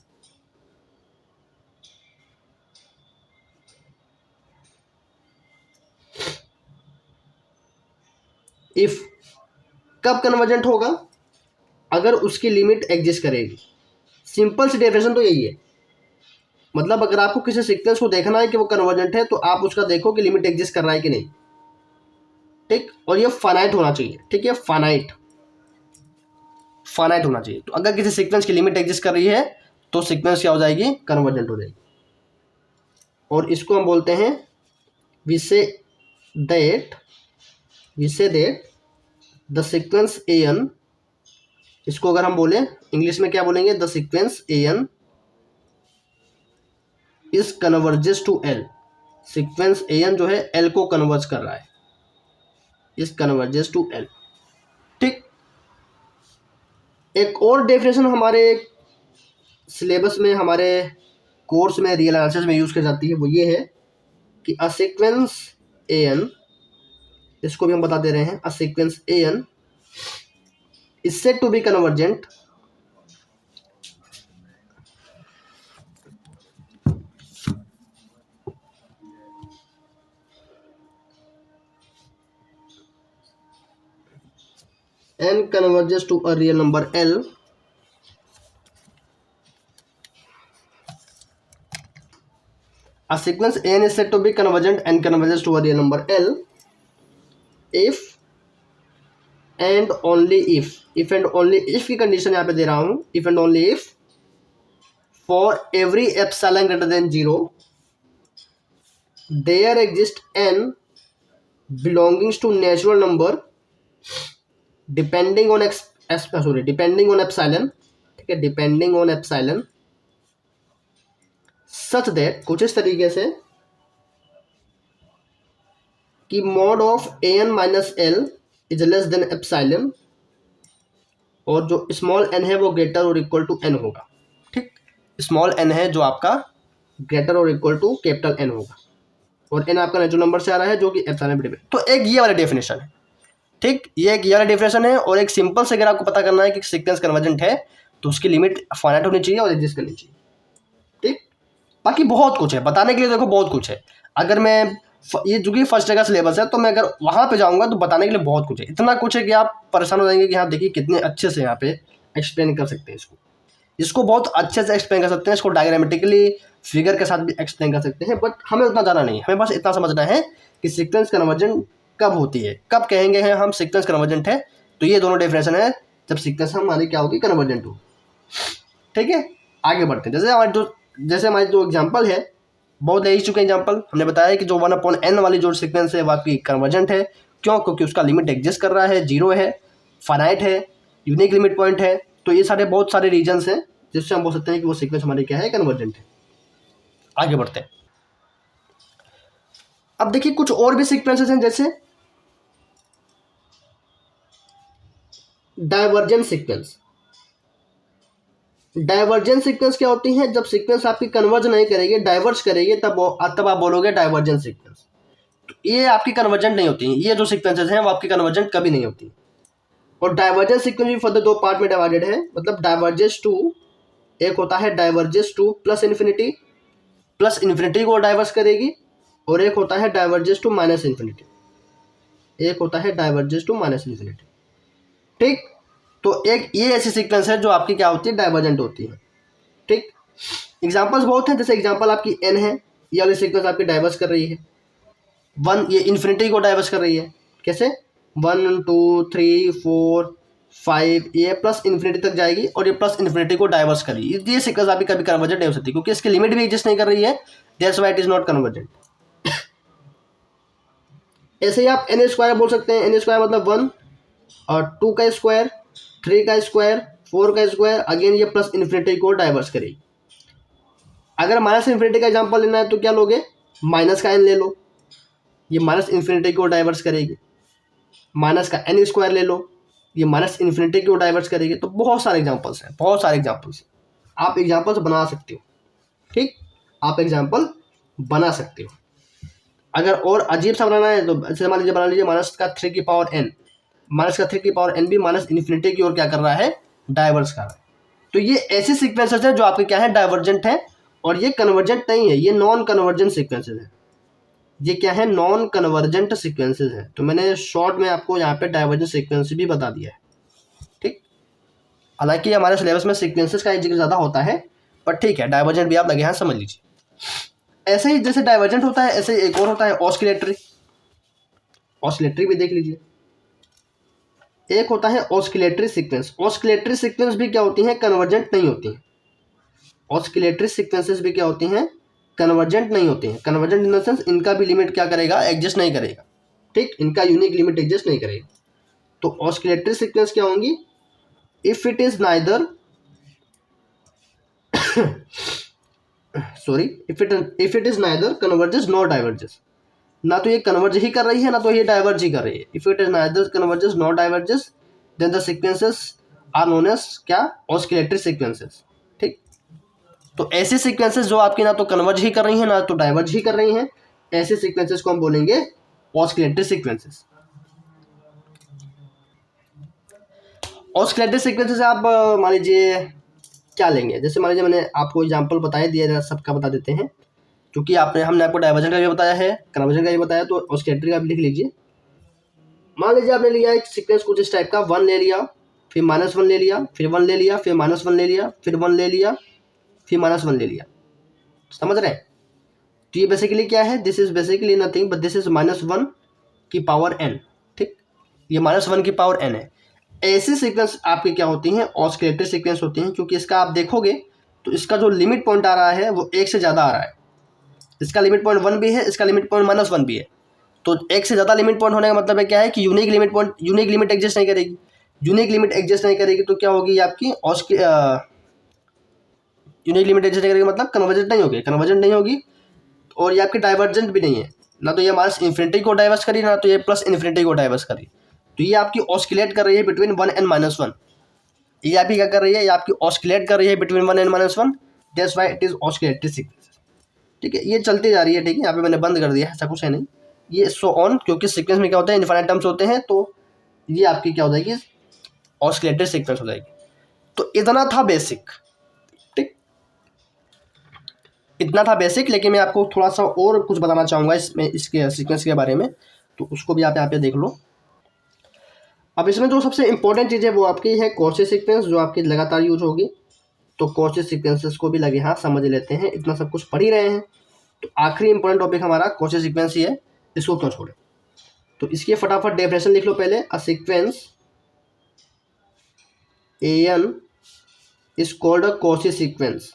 if, कब कन्वर्जेंट होगा, अगर उसकी लिमिट एग्जिस्ट करेगी। सिंपल सी डेफिनेशन तो यही है। मतलब अगर आपको किसी सीक्वेंस को देखना है कि वो कन्वर्जेंट है तो आप उसका देखो कि लिमिट एग्जिस्ट कर रहा है कि नहीं, ठीक। और ये फाइनाइट होना चाहिए, ठीक है, फाइनाइट होना चाहिए। तो अगर किसी सीक्वेंस की लिमिट एग्जिस्ट कर रही है तो सीक्वेंस क्या हो जाएगी, कन्वर्जेंट हो जाएगी। और इसको हम बोलते हैं we say that the sequence A n, इसको अगर हम बोले इंग्लिश में क्या बोलेंगे, the sequence A n is converges to L. Sequence A n जो है एल को कन्वर्ज कर रहा है, इज कन्वर्जेस टू एल, ठीक। एक और डेफिनेशन हमारे सिलेबस में, हमारे कोर्स में, रियल एनालिसिस में यूज की जाती है, वो ये है कि अ सीक्वेंस ए एन, इसको भी हम बता दे रहे हैं, a sequence A n is said to be convergent and converges to a real number L a sequence n is said to be convergent and converges to a real number L if and only if and only if की कंडीशन यहाँ पे दे रहा हूँ, if and only if for every epsilon greater than 0 there exists n belongings to natural number depending on depending on epsilon, ठीक है, depending on epsilon such that, कुछ इस तरीके से कि mod of a n minus L is less than epsilon, और जो स्मॉल एन है वो ग्रेटर और इक्वल टू एन होगा, ठीक। स्मॉल एन है जो आपका ग्रेटर और इक्वल टू कैपिटल एन होगा, और एन आपका नेचुरल नंबर से आ रहा है जो कि एप्सिलॉन पे। तो एक ये वाला डेफिनेशन है, ठीक, ये एक ये वाला डेफिनेशन है। और एक सिंपल से अगर आपको पता करना है कि सीक्वेंस कन्वर्जेंट है तो उसकी लिमिट फाइनाइट होनी चाहिए और एग्जिस्ट करनी चाहिए, ठीक। बाकी बहुत कुछ है बताने के लिए, देखो बहुत कुछ है। अगर मैं ये जो कि फर्स्ट जगह सिलेबस है तो मैं अगर वहाँ पे जाऊँगा तो बताने के लिए बहुत कुछ है, इतना कुछ है कि आप परेशान हो जाएंगे कि हाँ देखिए कितने अच्छे से यहाँ पे एक्सप्लेन कर सकते हैं इसको बहुत अच्छे से एक्सप्लेन कर सकते हैं, इसको डायग्रामेटिकली फिगर के साथ भी एक्सप्लेन कर सकते हैं। बट हमें उतना जाना नहीं है, हमें बस इतना समझना है कि सीक्वेंस कन्वर्जेंट कब होती है, कब कहेंगे हैं हम सीक्वेंस कन्वर्जेंट है। तो ये दोनों डेफिनेशन है जब सीक्वेंस हमारी क्या होगी, कन्वर्जेंट हो, ठीक है। आगे बढ़ते हैं। जैसे हमारी जो एग्जाम्पल है, बहुत ले चुके एग्जाम्पल, हमने बताया कि जो 1/n वाली जो सीक्वेंस है वो आपकी कन्वर्जेंट है। क्यों? क्योंकि उसका लिमिट एग्जिस्ट कर रहा है, 0 है, फाइनाइट है, यूनिक लिमिट पॉइंट है। तो ये सारे बहुत सारे रीजन्स हैं जिससे हम बोल सकते हैं कि वो सीक्वेंस हमारी क्या है, कन्वर्जेंट है। आगे बढ़ते हैं। अब देखिए कुछ और भी सीक्वेंसेस हैं, जैसे डाइवर्जेंट सीक्वेंस। डाइवर्जेंट सीक्वेंस क्या होती है? जब सीक्वेंस आपकी कन्वर्ज नहीं करेगी, डाइवर्ज करेगी, तब आप बोलोगे डाइवर्जेंट सीक्वेंस। तो ये आपकी कन्वर्जेंट नहीं होती, ये जो सीक्वेंसेस हैं वो आपकी कन्वर्जेंट कभी नहीं होती। और डाइवर्जेंट सीक्वेंस भी फर्दर 2 पार्ट में डिवाइडेड है, मतलब डाइवर्जेस टू, एक होता है डाइवर्जेस टू प्लस इन्फिनिटी को डाइवर्स करेगी, और एक होता है डाइवर्जेस टू माइनस इन्फिनिटी, ठीक। तो एक ये ऐसी सीक्वेंस है जो आपकी क्या होती है, डाइवर्जेंट होती है, ठीक। एग्जांपल्स बहुत हैं, जैसे एग्जांपल आपकी n है, ये वाली सीक्वेंस आपकी डाइवर्स कर रही है। 1 ये इन्फिनिटी को डाइवर्स कर रही है, कैसे? 1 2 3 4 5 ये प्लस इन्फिनिटी तक जाएगी और ये प्लस इन्फिनिटी को डाइवर्स करेगी। ये सीक्वेंस आपकी कभी कन्वर्जेंट नहीं हो सकती क्योंकि इसकी लिमिट भी एग्जिस्ट नहीं कर रही है, that's why it is not convergent. ऐसे ही आप n स्क्वायर बोल सकते हैं, n स्क्वायर मतलब 1 और 2 का स्क्वायर, 3 का स्क्वायर, 4 का स्क्वायर, अगेन ये प्लस इन्फिनिटी को डाइवर्स करेगी। अगर माइनस इन्फिनिटी का एग्जांपल लेना है तो क्या लोगे, माइनस का n ले लो, ये माइनस इन्फिनिटी को डाइवर्स करेगी। माइनस का n स्क्वायर ले लो, ये माइनस इन्फिनिटी की ओर डाइवर्स करेगी। तो बहुत सारे एग्जाम्पल्स हैं, बहुत सारे एग्जाम्पल्स। आप एग्जाम्पल्स बना सकते हो, ठीक, आप एग्जाम्पल बना सकते हो। अगर और अजीब सा बनाना है तो जैसे मान लीजिए बना लीजिए माइनस का 3 की पावर n, माइनस का 3 की पावर n भी माइनस इन्फिनिटी की ओर क्या कर रहा है, डाइवर्स कर रहा है। तो ये ऐसे सीक्वेंसेस हैं जो आपके क्या है, डाइवर्जेंट है, और ये कन्वर्जेंट नहीं है, ये नॉन कन्वर्जेंट सीक्वेंसेस है। ये क्या है, नॉन कन्वर्जेंट सीक्वेंसेस है। तो मैंने शॉर्ट में आपको यहाँ पे डाइवर्जेंट सीक्वेंस भी बता दिया है, ठीक। हालांकि हमारे सिलेबस में सीक्वेंसेस का जिक्र ज़्यादा होता है, पर ठीक है, डाइवर्जेंट भी आप लगे हाथ समझ लीजिए। ऐसे ही जैसे डाइवर्जेंट होता है, ऐसे ही एक और होता है ऑस्किलेटरी। ऑस्किलेटरी भी देख लीजिए। एक होता है ऑस्किलेटरी सीक्वेंस। ऑस्किलेटरी सीक्वेंस भी क्या होती हैं, कन्वर्जेंट नहीं होती हैं। ऑस्किलेटरी सीक्वेंसेस भी क्या होती हैं, कन्वर्जेंट नहीं होती हैं। कन्वर्जेंट इन द सेंस इनका भी लिमिट क्या करेगा, एग्जिस्ट नहीं करेगा, ठीक, इनका यूनिक लिमिट एग्जिस्ट नहीं करेगा। तो ऑस्किलेटरी सीक्वेंस क्या होंगी, if it is neither sorry if it is neither converges nor diverges, ना तो ये कन्वर्ज ही कर रही है, ना तो ये डाइवर्ज ही कर रही है। If it is neither converges nor diverges then the sequences are known as क्या, ऑस्किलेटरी सीक्वेंसेस, ठीक। तो ऐसे सीक्वेंसेस जो आपकी ना तो कन्वर्ज ही कर रही हैं, ना तो डाइवर्ज ही कर रही हैं, ऐसे सीक्वेंसेस को हम बोलेंगे ऑस्किलेटरी सीक्वेंसेस। ऑस्किलेटरी सीक्वेंसेस आप मान लीजिए क्या लेंगे, जैसे मान लीजिए मैंने आपको एग्जांपल बताया दिया, सबका बता देते हैं, क्योंकि हमने आपको डाइवर्जन का भी बताया है, कन्वर्जन का भी बताया, तो ऑस्किलेटरी का भी लिख लीजिए। मान लीजिए आपने लिया एक सीक्वेंस कुछ इस टाइप का, 1 ले लिया, फिर -1 ले लिया, फिर 1 ले लिया, फिर -1 ले लिया, फिर 1 ले लिया, फिर -1 ले लिया, समझ रहे हैं। तो ये बेसिकली क्या है, this is basically nothing but this is -1 की पावर n, ठीक, ये -1 की पावर n है। ऐसी सीक्वेंस आपकी क्या होती हैं, ऑस्किलेटरी सीक्वेंस होती हैं, क्योंकि इसका आप देखोगे तो इसका जो लिमिट पॉइंट आ रहा है वो 1 से ज़्यादा आ रहा है। इसका लिमिट पॉइंट 1 भी है, इसका लिमिट पॉइंट -1 भी है। तो 1 से ज़्यादा लिमिट पॉइंट होने का मतलब है क्या है कि यूनिक लिमिट एग्जिस्ट नहीं करेगी। यूनिक लिमिट एग्जिस्ट नहीं करेगी तो क्या होगी आपकी यूनिक लिमिट एग्जिस्ट नहीं करेगी मतलब कन्वर्जेंट नहीं होगी, कन्वर्जेंट नहीं होगी, और ये आपकी डाइवर्जेंट भी नहीं है, ना तो ये माइनस इन्फिनिटी को डाइवर्स करी, ना तो ये प्लस इन्फिनिटी को डाइवर्स करी। तो ये आपकी ऑस्किलेट कर रही है बिटवीन 1 एंड -1। ये आपकी क्या कर रही है, ये आपकी ऑस्किलेट कर रही है between 1 and -1, that's why it is oscillatory sequence, ठीक है। ये चलती जा रही है, ठीक है, यहाँ पे मैंने बंद कर दिया है, ऐसा कुछ है नहीं, ये सो ऑन, क्योंकि सीक्वेंस में क्या होता है, इनफाइनाइट टर्म्स होते हैं, तो ये आपकी क्या हो जाएगी, ऑस्किलेटरी सीक्वेंस हो जाएगी। तो इतना था बेसिक, ठीक, इतना था बेसिक, लेकिन मैं आपको थोड़ा सा और कुछ बताना चाहूँगा इसमें, इसके सीक्वेंस के बारे में, तो उसको भी आप यहाँ पे देख लो। अब इसमें जो सबसे इंपॉर्टेंट चीज़ है वो आपकी है कॉची सीक्वेंस, जो आपकी लगातार यूज होगी। तो कॉची सीक्वेंसेस को भी लगे हाथ समझ लेते हैं, इतना सब कुछ पढ़ ही रहे हैं, तो आखिरी इंपॉर्टेंट टॉपिक हमारा कॉची सीक्वेंस ही है, इसको क्यों छोड़े। तो इसकी फटाफट डेफिनेशन लिख लो पहले। अ sequence an is called a Cauchy sequence.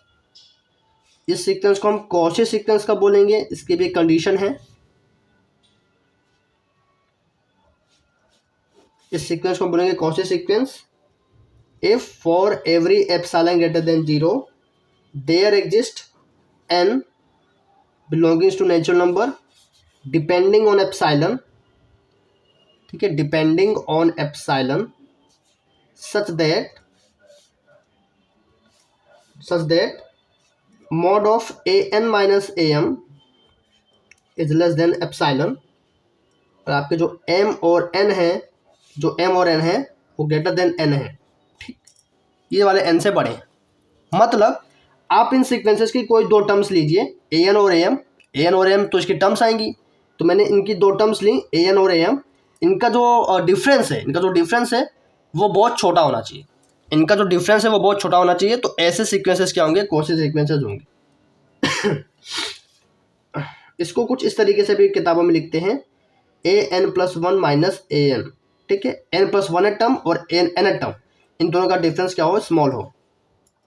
इस सीक्वेंस को हम कॉची सीक्वेंस का बोलेंगे, इसकी भी एक कंडीशन है। इस सीक्वेंस को बोलेंगे Cauchy sequence if for every epsilon greater than 0 there exist n belongings to natural number depending on epsilon, ठीक है, depending on epsilon such that mod of an minus am is less than epsilon. और आपके जो m और n है, जो m और n है वो ग्रेटर देन n है, ठीक, ये वाले n से बड़े हैं। मतलब आप इन सीक्वेंसेस की कोई दो टर्म्स लीजिए, an और am तो इसकी टर्म्स आएंगी, तो मैंने इनकी दो टर्म्स ली an और am, इनका जो डिफरेंस है वो बहुत छोटा होना चाहिए, इनका जो डिफरेंस है वो बहुत छोटा होना चाहिए। तो ऐसे सीक्वेंसेस क्या होंगे, कॉची सीक्वेंसेस होंगे। इसको कुछ इस तरीके से भी किताबों में लिखते हैं, an+1 माइनस an, ठीक है, n+1 टर्म और n टर्म, इन दोनों का डिफरेंस क्या हो, स्मॉल हो,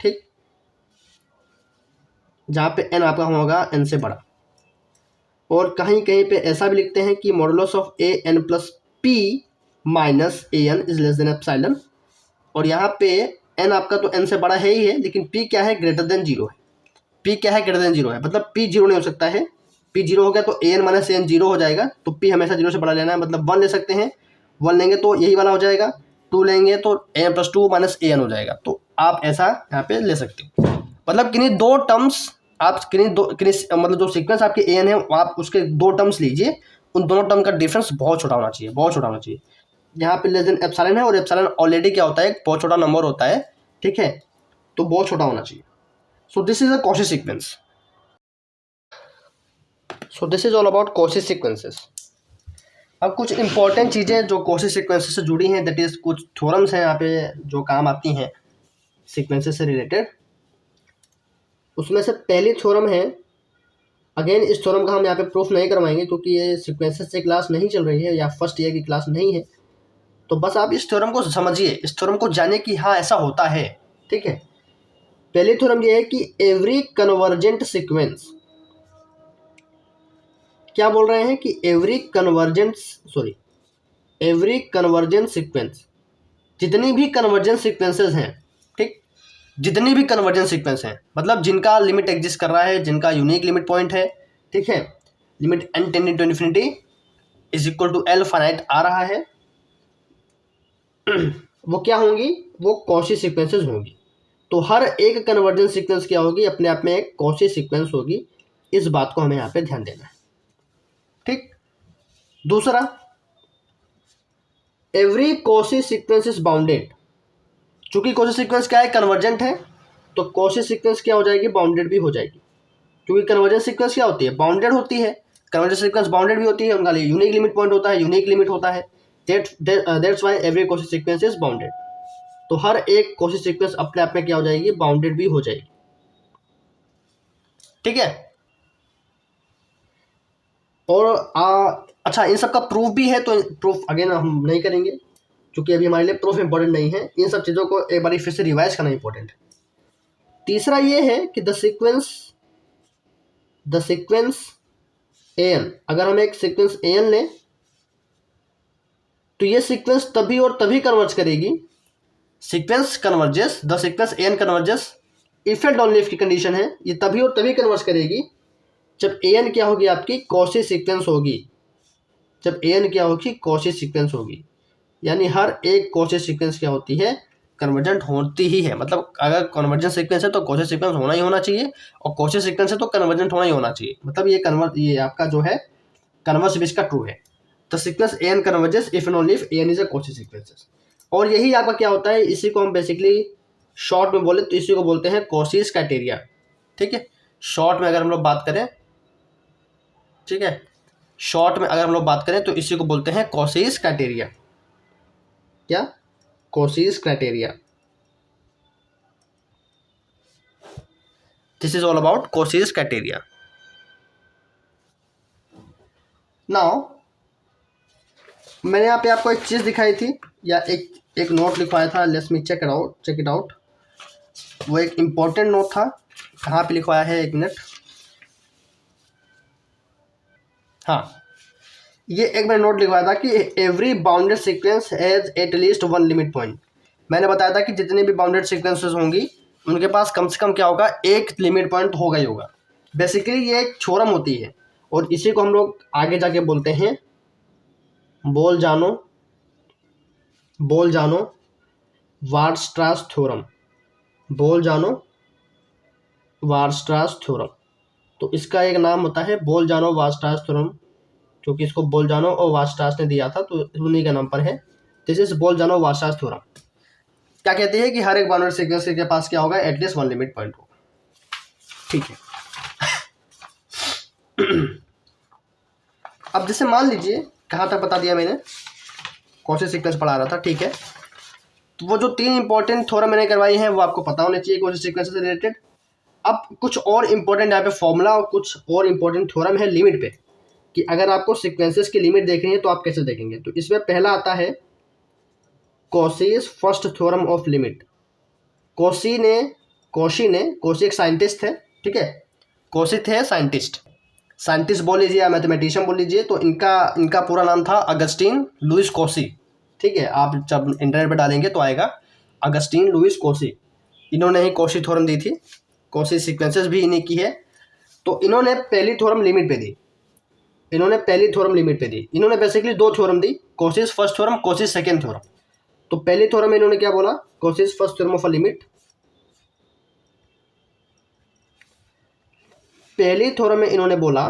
ठीक, जहाँ पे n आपका होगा n से बड़ा। और कहीं कहीं पे ऐसा भी लिखते हैं कि modulus of an+p minus an is less than epsilon. और यहाँ पे n आपका तो n से बड़ा है ही है, लेकिन p क्या है, ग्रेटर देन 0 है। p क्या है, ग्रेटर देन 0 है, मतलब p 0 नहीं हो सकता है। p 0 हो गया तो an माइनस an 0 हो जाएगा, तो p हमेशा 0 से बड़ा लेना है, मतलब 1 ले सकते हैं, 1 लेंगे तो यही वाला हो जाएगा। 2 लेंगे तो an + 2 - an हो जाएगा। तो आप ऐसा यहाँ पे ले सकते हो। मतलब किन्हीं दो टर्म्स आप किन्हीं मतलब जो सीक्वेंस आपके an है आप उसके 2 टर्म्स लीजिए, उन दोनों टर्म का डिफरेंस बहुत छोटा होना चाहिए, बहुत छोटा होना चाहिए। यहाँ पे लेस देन एप्सिलॉन है और एप्सिलॉन ऑलरेडी क्या होता है, एक बहुत छोटा नंबर होता है, ठीक है, तो बहुत छोटा होना चाहिए। So this is a Cauchy sequence. So this is all about Cauchy sequences. अब कुछ इंपॉर्टेंट चीज़ें जो कॉची सीक्वेंसेस से जुड़ी हैं, दैट इज कुछ थ्योरम्स हैं यहाँ पे जो काम आती हैं सीक्वेंसेस से रिलेटेड। उसमें से पहली थ्योरम है, अगेन इस थ्योरम का हम यहाँ पे प्रूफ नहीं करवाएंगे क्योंकि ये सीक्वेंसेस से क्लास नहीं चल रही है या फर्स्ट ईयर की क्लास नहीं है, तो बस आप इस थ्योरम को समझिए, इस थ्योरम को जानिए कि हाँ ऐसा होता है, ठीक है। पहली थ्योरम ये है कि एवरी कन्वर्जेंट सीक्वेंस, क्या बोल रहे हैं कि एवरी कन्वर्जेंट सीक्वेंस, जितनी भी कन्वर्जेंट सीक्वेंसेस हैं, ठीक, जितनी भी कन्वर्जेंट सीक्वेंस हैं, मतलब जिनका लिमिट एग्जिस्ट कर रहा है, जिनका यूनिक लिमिट पॉइंट है, ठीक है, limit n tending to infinity is equal to L finite आ रहा है, वो क्या होंगी, वो कॉची सीक्वेंसेस होंगी। तो हर एक कन्वर्जेंट सीक्वेंस क्या होगी, अपने आप में एक कॉची सीक्वेंस होगी। इस बात को हमें यहाँ पे ध्यान देना है, ठीक। दूसरा, every Cauchy sequence is bounded. चूंकि कॉची सीक्वेंस क्या है, कन्वर्जेंट है, तो कॉची सीक्वेंस क्या हो जाएगी, बाउंडेड भी हो जाएगी। क्योंकि कन्वर्जेंट सीक्वेंस क्या होती है, बाउंडेड होती है। कन्वर्जेंट सीक्वेंस बाउंडेड भी होती है, उनका यूनिक लिमिट पॉइंट होता है, यूनिक लिमिट होता है। That's why every Cauchy sequence is bounded. तो हर एक कॉची सीक्वेंस अपने आप में क्या हो जाएगी, बाउंडेड भी हो जाएगी, ठीक है। और अच्छा, इन सब का प्रूफ भी है, तो प्रूफ अगेन हम नहीं करेंगे क्योंकि अभी हमारे लिए प्रूफ इंपॉर्टेंट नहीं है। इन सब चीज़ों को एक बार फिर से रिवाइज करना इंपॉर्टेंट है। तीसरा ये है कि द सीक्वेंस an, अगर हम एक सीक्वेंस an लें तो ये सीक्वेंस तभी और तभी कन्वर्ज करेगी, sequence converges, the sequence an converges if and only if की कंडीशन है, ये तभी और तभी कन्वर्ज करेगी जब an क्या होगी, आपकी कॉची सीक्वेंस होगी। जब an क्या होगी, कॉची सीक्वेंस होगी। यानी हर एक कॉची सीक्वेंस क्या होती है, कन्वर्जेंट होती ही है। मतलब अगर कन्वर्जेंट सीक्वेंस है तो कॉची सीक्वेंस होना ही होना चाहिए, और कॉची सीक्वेंस है तो कन्वर्जेंट होना ही होना चाहिए। मतलब ये आपका जो है कन्वर्स भी इसका ट्रू है। The sequence an converges if and only if an is a Cauchy sequence. और यही आपका क्या होता है, इसी को हम बेसिकली शॉर्ट में बोले तो इसी को बोलते हैं कॉचीज क्राइटेरिया, ठीक है। शॉर्ट में अगर हम लोग बात करें, ठीक है, शॉर्ट में अगर हम लोग बात करें तो इसी को बोलते हैं कॉचीज क्राइटेरिया। क्या, Cauchy's criteria. This is all about Cauchy's criteria. Now मैंने यहाँ पे आपको एक चीज़ दिखाई थी या एक नोट लिखवाया था, let's me check it out. वो एक इम्पोर्टेंट नोट था, कहाँ पे लिखवाया है, एक मिनट। हाँ, ये एक मैंने नोट लिखवाया था कि every bounded sequence has at least one limit point. मैंने बताया था कि जितने भी बाउंडेड सीक्वेंसेस होंगी उनके पास कम से कम क्या होगा, एक लिमिट पॉइंट होगा ही होगा। बेसिकली ये एक थ्योरम होती है और इसी को हम लोग आगे जाके बोलते हैं बोल जानो वार्स्ट्रास थ्योरम। बोल जानो वार्स्ट्रास थ्योरम, तो इसका एक नाम होता है बोल जानो वार्स्ट्रास थ्योरम, क्योंकि इसको बोल जानो और वार्स्ट्रास ने दिया था तो उन्हीं का नाम पर है। दिस इज बोल जानो वार्स्ट्रास थ्योरम। क्या कहती है कि हर एक बाउंडेड सीक्वेंस के पास क्या होगा, एटलीस्ट वन लिमिट पॉइंट होगा, ठीक है। अब जैसे मान लीजिए, कहाँ तक बता दिया मैंने, कौन से सीक्वेंस पढ़ा रहा था, ठीक है। तो वो जो 3 इंपॉर्टेंट थ्योरम मैंने करवाई हैं वो आपको पता होने चाहिए कौन से सीक्वेंस से रिलेटेड। अब कुछ और इंपॉर्टेंट यहाँ पे फॉर्मूला और कुछ और इंपॉर्टेंट थ्योरम है लिमिट पे, कि अगर आपको सीक्वेंसेस की लिमिट देखनी है तो आप कैसे देखेंगे। तो इसमें पहला आता है Cauchy's first theorem of limit. Cauchy एक साइंटिस्ट है, ठीक है, कॉशी थे साइंटिस्ट बोल लीजिए या मैथमेटिशियन बोल लीजिए। तो इनका पूरा नाम था अगस्टीन लुइस कॉशी, ठीक है। आप जब इंटरनेट पर डालेंगे तो आएगा अगस्टीन लुइस कॉशी। इन्होंने ही कॉशी थ्योरम दी थी, कॉशी सीक्वेंसेस भी इन्हीं की है। तो इन्होंने पहली थ्योरम लिमिट पे दी, इन्होंने बेसिकली 2 थ्योरम दी, Cauchy's first theorem, Cauchy's second theorem. तो पहले थ्योरम में इन्होंने क्या बोला, Cauchy's first theorem of a limit. पहले थ्योरम में इन्होंने बोला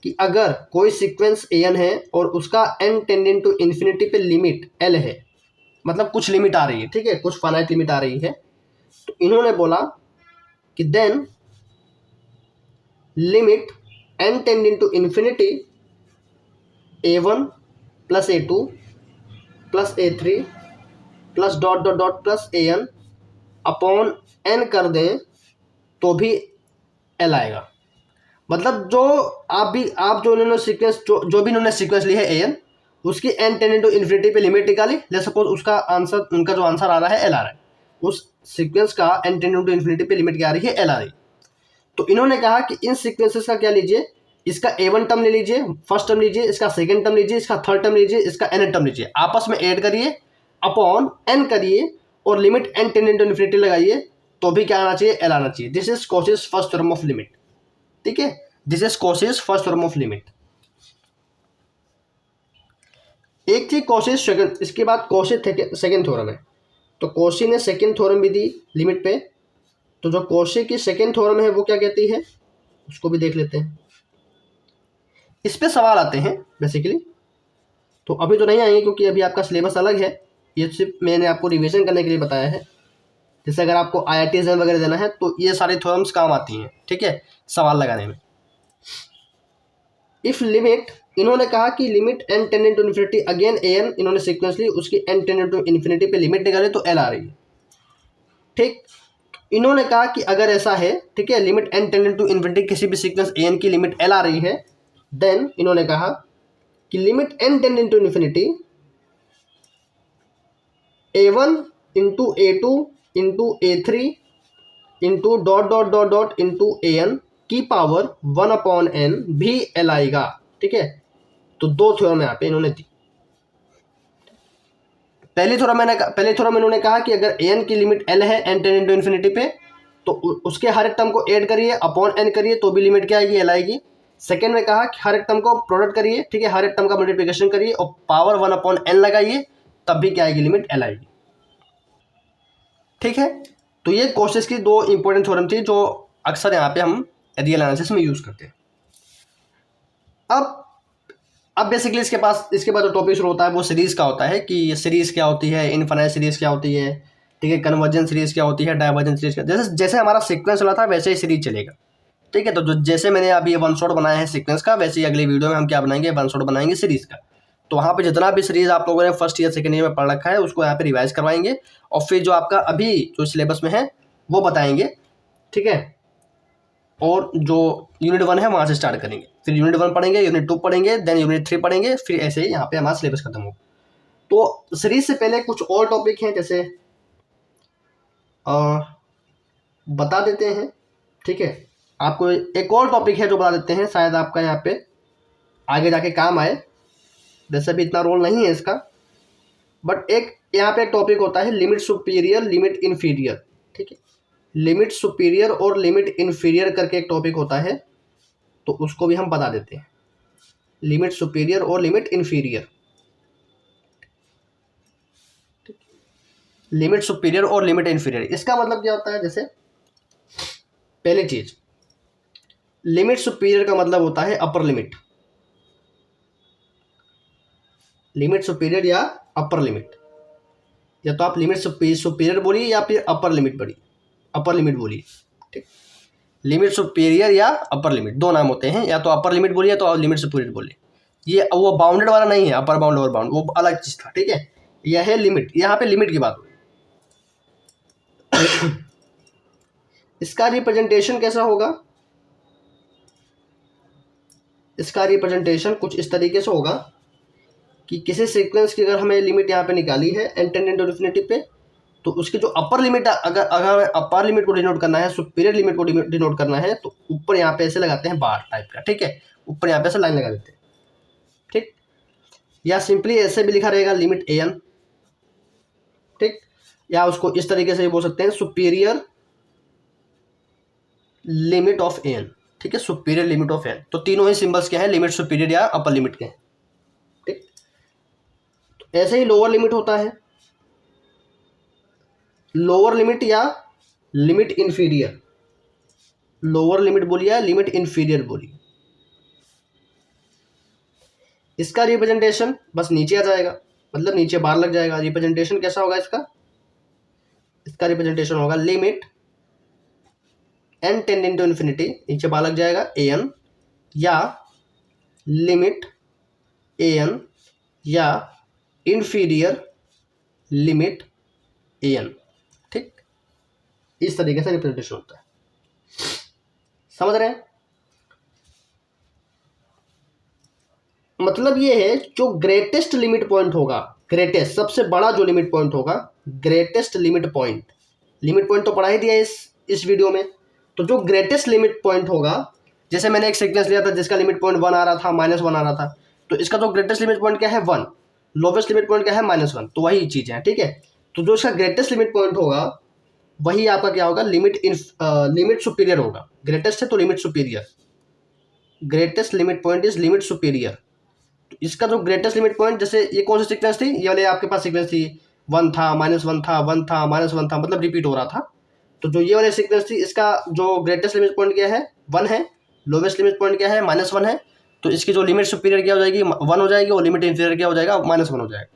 कि अगर कोई सीक्वेंस an है और उसका n टेंडिंग टू इन्फिनिटी पे लिमिट l है, मतलब कुछ लिमिट आ रही है, ठीक है, कुछ फाइनाइट लिमिट आ रही है, तो इन्होंने बोला कि then limit n tending to infinity a1 plus a2 plus a3 plus dot dot dot plus an upon n कर दें तो भी l आएगा। मतलब जो आप जो इन्होंने सीक्वेंस जो भी इन्होंने सीक्वेंस ली है an, उसकी n टेंडिंग टू इन्फिनिटी पे लिमिट निकाली, ले सपोज उसका आंसर, उनका जो आंसर आ रहा है l आ रहा है, उस सीक्वेंस का n टेंडिंग टू इन्फिनिटी पे लिमिट क्या आ रही है, l आ रही है। तो इन्होंने कहा कि इन सीक्वेंसेस का क्या लीजिए, इसका a1 टर्म ले लीजिए, फर्स्ट टर्म लीजिए, इसका सेकंड टर्म लीजिए, इसका थर्ड टर्म लीजिए, इसका n टर्म लीजिए, आपस में ऐड करिए, अपॉन n करिए और limit n tending to infinity लगाइए, तो भी क्या आना चाहिए, l आना चाहिए। This is Cauchy's first theorem of limit, ठीक है, this is Cauchy's first theorem of limit. एक थी कॉसेज सेकंड, इसके बाद कॉसेज सेकंड थ्योरम है। तो कॉशी ने सेकंड थ्योरम भी दी लिमिट पे, तो जो कॉशी की सेकंड थ्योरम है वो क्या कहती है, उसको भी देख लेते हैं। इस पे सवाल आते हैं बेसिकली, तो अभी तो नहीं आएंगे क्योंकि अभी आपका सिलेबस अलग है, ये सिर्फ मैंने आपको रिवीजन करने के लिए बताया है। जैसे अगर आपको IIT एग्जाम वगैरह देना है तो ये सारे थ्योरम्स काम आती हैं, ठीक है, सवाल लगाने में। इफ लिमिट, इन्होंने कहा कि limit n tending to infinity, again an इन्होंने सीक्वेंस ली, उसकी n टेंडिंग टू इन्फिनिटी पे लिमिट निकाले तो l आ रही है, ठीक। इन्होंने कहा कि अगर ऐसा है, ठीक है, limit n tending to infinity, किसी भी सीक्वेंस an की लिमिट l आ रही है, देन इन्होंने कहा कि limit n tending to infinity a1 into a2 into a3 into dot dot dot dot into an की पावर 1 अपॉन n भी l आएगा, ठीक है। तो दो थ्योरम यहाँ पे इन्होंने दी। पहले थ्योरम में इन्होंने कहा कि अगर an की लिमिट l है n टेंडिंग टू इन्फिनिटी पे, तो उसके हर एक टर्म को ऐड करिए, अपॉन n करिए, तो भी लिमिट क्या आएगी, l आएगी। सेकेंड में कहा कि हर एक टर्म को प्रोडक्ट करिए, ठीक है, हर एक टर्म का मल्टीप्लिकेशन करिए और पावर 1 अपॉन n लगाइए, तब भी क्या आएगी, लिमिट l आएगी, ठीक है। तो ये कोशिश की दो इंपॉर्टेंट थ्योरम थी जो अक्सर यहाँ पे हम रियल एनालिसिस में यूज करते हैं। अब बेसिकली इसके बाद जो टॉपिक शुरू होता है वो सीरीज का होता है, कि सीरीज क्या होती है, इनफाइनाइट सीरीज क्या होती है, ठीक है, कन्वर्जेंट सीरीज क्या होती है, डाइवर्जेंट सीरीज क्या, जैसे हमारा सीक्वेंस चला था वैसे ही सीरीज चलेगा, ठीक है। तो जैसे मैंने अभी ये वन शॉट बनाया है सीक्वेंस का, वैसे ही अगली वीडियो में हम क्या बनाएंगे, वन शॉट बनाएंगे सीरीज का। तो वहाँ पे जितना भी सीरीज आप लोगों ने फर्स्ट ईयर सेकंड ईयर में पढ़ रखा है उसको यहाँ पे रिवाइज करवाएंगे, और फिर जो आपका अभी जो सिलेबस में है वो बताएंगे, ठीक है। और जो यूनिट 1 है वहाँ से स्टार्ट करेंगे, फिर यूनिट 1 पढ़ेंगे, यूनिट 2 पढ़ेंगे, देन यूनिट 3 पढ़ेंगे, फिर ऐसे ही यहाँ पे हमारा सिलेबस खत्म होगा। तो सीरीज से पहले कुछ और टॉपिक हैं, जैसे बता देते हैं, ठीक है। आपको एक और टॉपिक है जो बता देते हैं, शायद आपका यहाँ पे आगे जाके काम आए, वैसे भी इतना रोल नहीं है इसका, बट एक यहाँ पे टॉपिक होता है लिमिट सुपीरियर, लिमिट इन्फीरियर, ठीक है। लिमिट सुपीरियर और लिमिट इन्फीरियर करके एक टॉपिक होता है, तो उसको भी हम बता देते हैं, लिमिट सुपीरियर और लिमिट इन्फीरियर, लिमिट सुपीरियर और लिमिट इन्फीरियर। इसका मतलब क्या होता है, जैसे पहली चीज, लिमिट सुपीरियर का मतलब होता है अपर लिमिट, लिमिट सुपीरियर या अपर लिमिट, या तो आप लिमिट सुपीरियर बोलिए या फिर अपर लिमिट बोलिए, ठीक। लिमिट सुपीरियर या अपर लिमिट दो नाम होते हैं, या तो अपर लिमिट बोलिए या तो लिमिट सुपीरियर बोलिए। ये वो बाउंडेड वाला नहीं है, अपर बाउंड लोअर बाउंड वो अलग चीज था, ठीक है। यह है लिमिट, यहाँ पे लिमिट की बात हुई। इसका रिप्रेजेंटेशन कैसा होगा, इसका रिप्रेजेंटेशन कुछ इस तरीके से होगा कि किसी सीक्वेंस की अगर हमें लिमिट यहाँ पे निकाली है n टेंडिंग टू इन्फिनिटी पे, तो उसकी जो अपर लिमिट, अगर अपर लिमिट को डिनोट करना है, सुपीरियर लिमिट को डिनोट करना है, तो ऊपर यहाँ पे ऐसे लगाते हैं बार टाइप का, ठीक है, ऊपर यहाँ पे ऐसे लाइन लगा देते हैं, ठीक। या सिंपली ऐसे भी लिखा रहेगा लिमिट an, ठीक। या उसको इस तरीके से भी बोल सकते हैं सुपीरियर लिमिट ऑफ an, ठीक है, सुपीरियर लिमिट ऑफ n। तो तीनों ही सिंबल्स क्या है, लिमिट सुपीरियर या अपर लिमिट के हैं, ठीक। तो ऐसे ही लोअर लिमिट होता है, लोअर लिमिट या लिमिट इन्फीरियर, लोअर लिमिट बोलिए या लिमिट इन्फीरियर बोलिए, इसका रिप्रेजेंटेशन बस नीचे आ जाएगा, मतलब नीचे बार लग जाएगा। रिप्रेजेंटेशन कैसा होगा इसका, इसका रिप्रेजेंटेशन होगा limit n tending to infinity, नीचे बार लग जाएगा an, या लिमिट an या इन्फीरियर लिमिट an। ठीक, इस तरीके से रिप्रेजेंटेशन होता है, समझ रहे हैं। मतलब ये है जो ग्रेटेस्ट लिमिट पॉइंट होगा, ग्रेटेस्ट सबसे बड़ा जो लिमिट पॉइंट होगा, greatest limit point, limit point तो पढ़ा ही दिया है इस वीडियो में। तो जो ग्रेटेस्ट लिमिट पॉइंट होगा, जैसे मैंने एक सीक्वेंस लिया था जिसका लिमिट पॉइंट 1 आ रहा था, -1 आ रहा था, तो इसका जो ग्रेटेस्ट लिमिट पॉइंट क्या है 1, लोवेस्ट लिमिट पॉइंट क्या है -1, तो वही चीज़ है। ठीक है, तो जो इसका ग्रेटेस्ट लिमिट पॉइंट होगा वही आपका क्या होगा, लिमिट सुपीरियर होगा। ग्रेटेस्ट है तो limit superior, greatest limit point is limit superior. तो इसका जो ग्रेटेस्ट लिमिट पॉइंट, जैसे ये कौन सी सीक्वेंस थी, ये वाले आपके पास सीक्वेंस थी, 1 था -1 था 1 था -1 था, मतलब रिपीट हो रहा था। तो जो ये वाली सीक्वेंस थी, इसका जो ग्रेटेस्ट लिमिट पॉइंट क्या है 1 है, लोवेस्ट लिमिट पॉइंट क्या है -1 है, तो इसकी जो लिमिट सुपीरियर क्या हो जाएगी 1 हो जाएगी, और लिमिट इंफीरियर क्या हो जाएगा -1 हो जाएगा।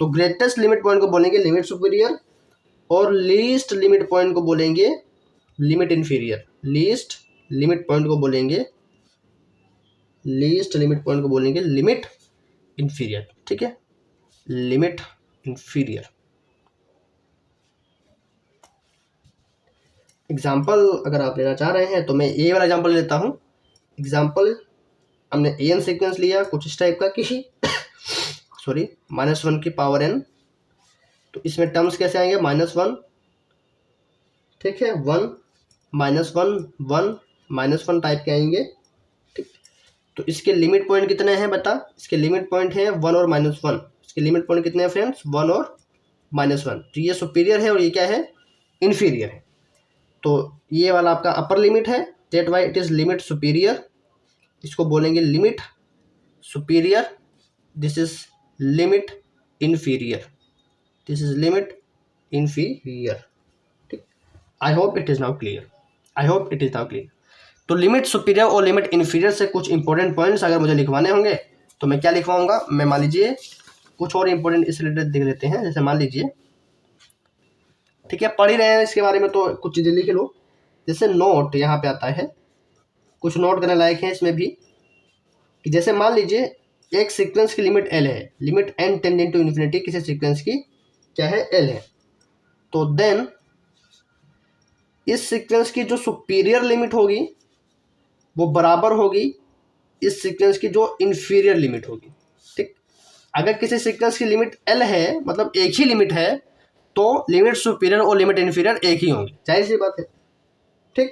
तो ग्रेटेस्ट लिमिट पॉइंट को बोलेंगे लिमिट सुपीरियर, और लीस्ट लिमिट पॉइंट को बोलेंगे limit inferior, least limit point को बोलेंगे, लीस्ट लिमिट पॉइंट को बोलेंगे लिमिट इंफीरियर। ठीक है, लिमिट इंफीरियर। एग्जाम्पल अगर आप लेना चाह रहे हैं तो मैं ये वाला एग्जाम्पल लेता हूँ। एग्जाम्पल, हमने an सीक्वेंस लिया कुछ इस टाइप का कि सॉरी -1 की पावर n, तो इसमें टर्म्स कैसे आएंगे -1, ठीक है, 1 -1 1 -1 टाइप के आएंगे। ठीक, तो इसके लिमिट पॉइंट कितने हैं बता, इसके लिमिट पॉइंट है 1 और -1, इसके लिमिट पॉइंट कितने हैं फ्रेंड्स 1 और -1। तो ये सुपीरियर है और ये क्या है इन्फीरियर है। तो ये वाला आपका अपर लिमिट है, that why it is limit superior, इसको बोलेंगे limit superior, this is limit inferior, this is limit inferior. ठीक, I hope it is now clear, I hope it is now clear. तो लिमिट सुपीरियर और लिमिट इन्फीरियर से कुछ इंपॉर्टेंट पॉइंट्स अगर मुझे लिखवाने होंगे तो मैं क्या लिखवाऊंगा, मैं मान लीजिए कुछ और इंपॉर्टेंट इस रिलेटेड देख लेते हैं। जैसे मान लीजिए, ठीक है, पढ़ ही रहे हैं इसके बारे में तो कुछ चीज़ें लिख लो। जैसे नोट यहाँ पे आता है, कुछ नोट करने लायक है इसमें भी, कि जैसे मान लीजिए एक सीक्वेंस की लिमिट l है, limit n tending to infinity किसी सीक्वेंस की क्या है l है, तो देन इस सीक्वेंस की जो सुपीरियर लिमिट होगी वो बराबर होगी इस सीक्वेंस की जो इन्फीरियर लिमिट होगी। ठीक, अगर किसी सीक्वेंस की लिमिट l है, मतलब एक ही लिमिट है, तो लिमिट सुपीरियर और लिमिट इन्फीरियर एक ही होंगी, जाहिर सी बात है। ठीक,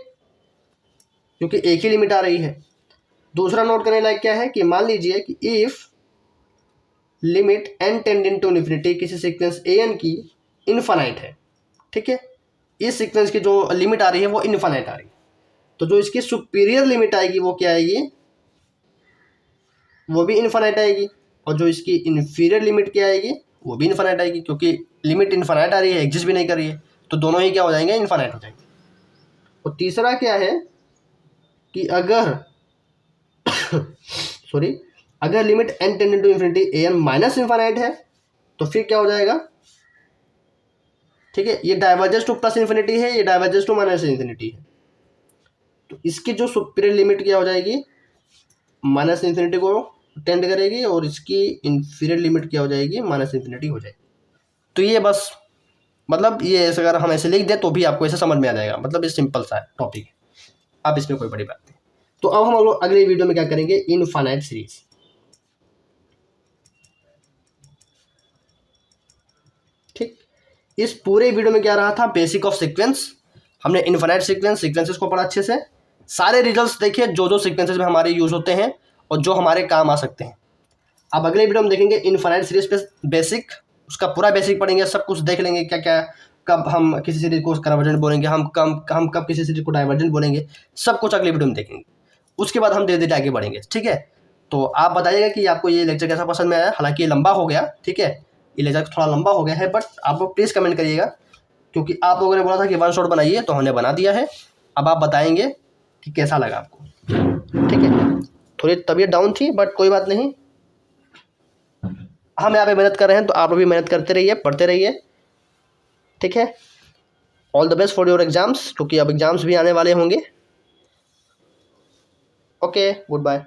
क्योंकि एक ही लिमिट आ रही है। दूसरा नोट करने लायक क्या है कि मान लीजिए कि if limit n tending to infinity किसी सीक्वेंस an की इनफाइनाइट है, ठीक है, इस सीक्वेंस की जो लिमिट आ रही है वो इनफाइनाइट आ रही है, तो जो इसकी सुपीरियर लिमिट आएगी वो क्या आएगी, वो भी इनफाइनाइट आएगी, और जो इसकी इन्फीरियर लिमिट क्या आएगी वो भी इनफाइनाइट आएगी, क्योंकि लिमिट इनफाइनाइट आ रही है, एग्जिस्ट भी नहीं कर रही है, तो दोनों ही क्या हो जाएंगे इनफाइनाइट हो जाएंगे। और तीसरा क्या है कि अगर सॉरी अगर limit n tending to infinity an minus infinite है तो फिर क्या हो जाएगा, ठीक है, ये डाइवर्जेंस टू प्लस इन्फिनिटी है, ये डाइवर्जेंस टू माइनस इन्फिनिटी है, तो इसकी जो सुपीरियर लिमिट क्या हो जाएगी माइनस इन्फिनिटी को टेंड करेगी, और इसकी इन्फीरियर लिमिट क्या हो जाएगी माइनस इन्फिनिटी हो जाएगी। तो ये बस मतलब ये अगर हम ऐसे लिख दें तो भी आपको ऐसे समझ में आ जाएगा, मतलब ये सिंपल सा टॉपिक है, अब इसमें कोई बड़ी बात नहीं। तो अब हम लोग अगले वीडियो में क्या करेंगे, इनफाइनाइट सीरीज। ठीक, इस पूरे वीडियो में क्या रहा था, बेसिक ऑफ सीक्वेंस, हमने इनफाइनाइट सीक्वेंसेस को पढ़ा अच्छे से, सारे रिजल्ट्स देखिए जो जो सीक्वेंसेस में हमारे यूज होते हैं और जो हमारे काम आ सकते हैं। अब अगले वीडियो में देखेंगे इनफाइनाइट सीरीज पे बेसिक, उसका पूरा बेसिक पढ़ेंगे, सब कुछ देख लेंगे, क्या क्या कब हम किसी सीरीज को कन्वर्जेंट बोलेंगे, हम कब किसी सीरीज को डाइवर्जेंट बोलेंगे, सब कुछ अगले वीडियो में देखेंगे। उसके बाद हम धीरे धीरे आगे बढ़ेंगे। ठीक है, तो आप बताइएगा कि आपको ये लेक्चर कैसा पसंद में आया। हालांकि ये लंबा हो गया, ठीक है, ये लेक्चर थोड़ा लंबा हो गया है, बट आप लोग प्लीज़ कमेंट करिएगा क्योंकि आप लोगों ने बोला था कि वन शॉट बनाइए, तो हमने बना दिया है। अब आप बताएंगे कि कैसा लगा आपको, ठीक है। थोड़ी तबीयत डाउन थी बट कोई बात नहीं, हम यहाँ पे मेहनत कर रहे हैं, तो आप लोग भी मेहनत करते रहिए, पढ़ते रहिए, ठीक है। All the best for your exams, क्योंकि अब एग्जाम्स भी आने वाले होंगे। Okay, good bye.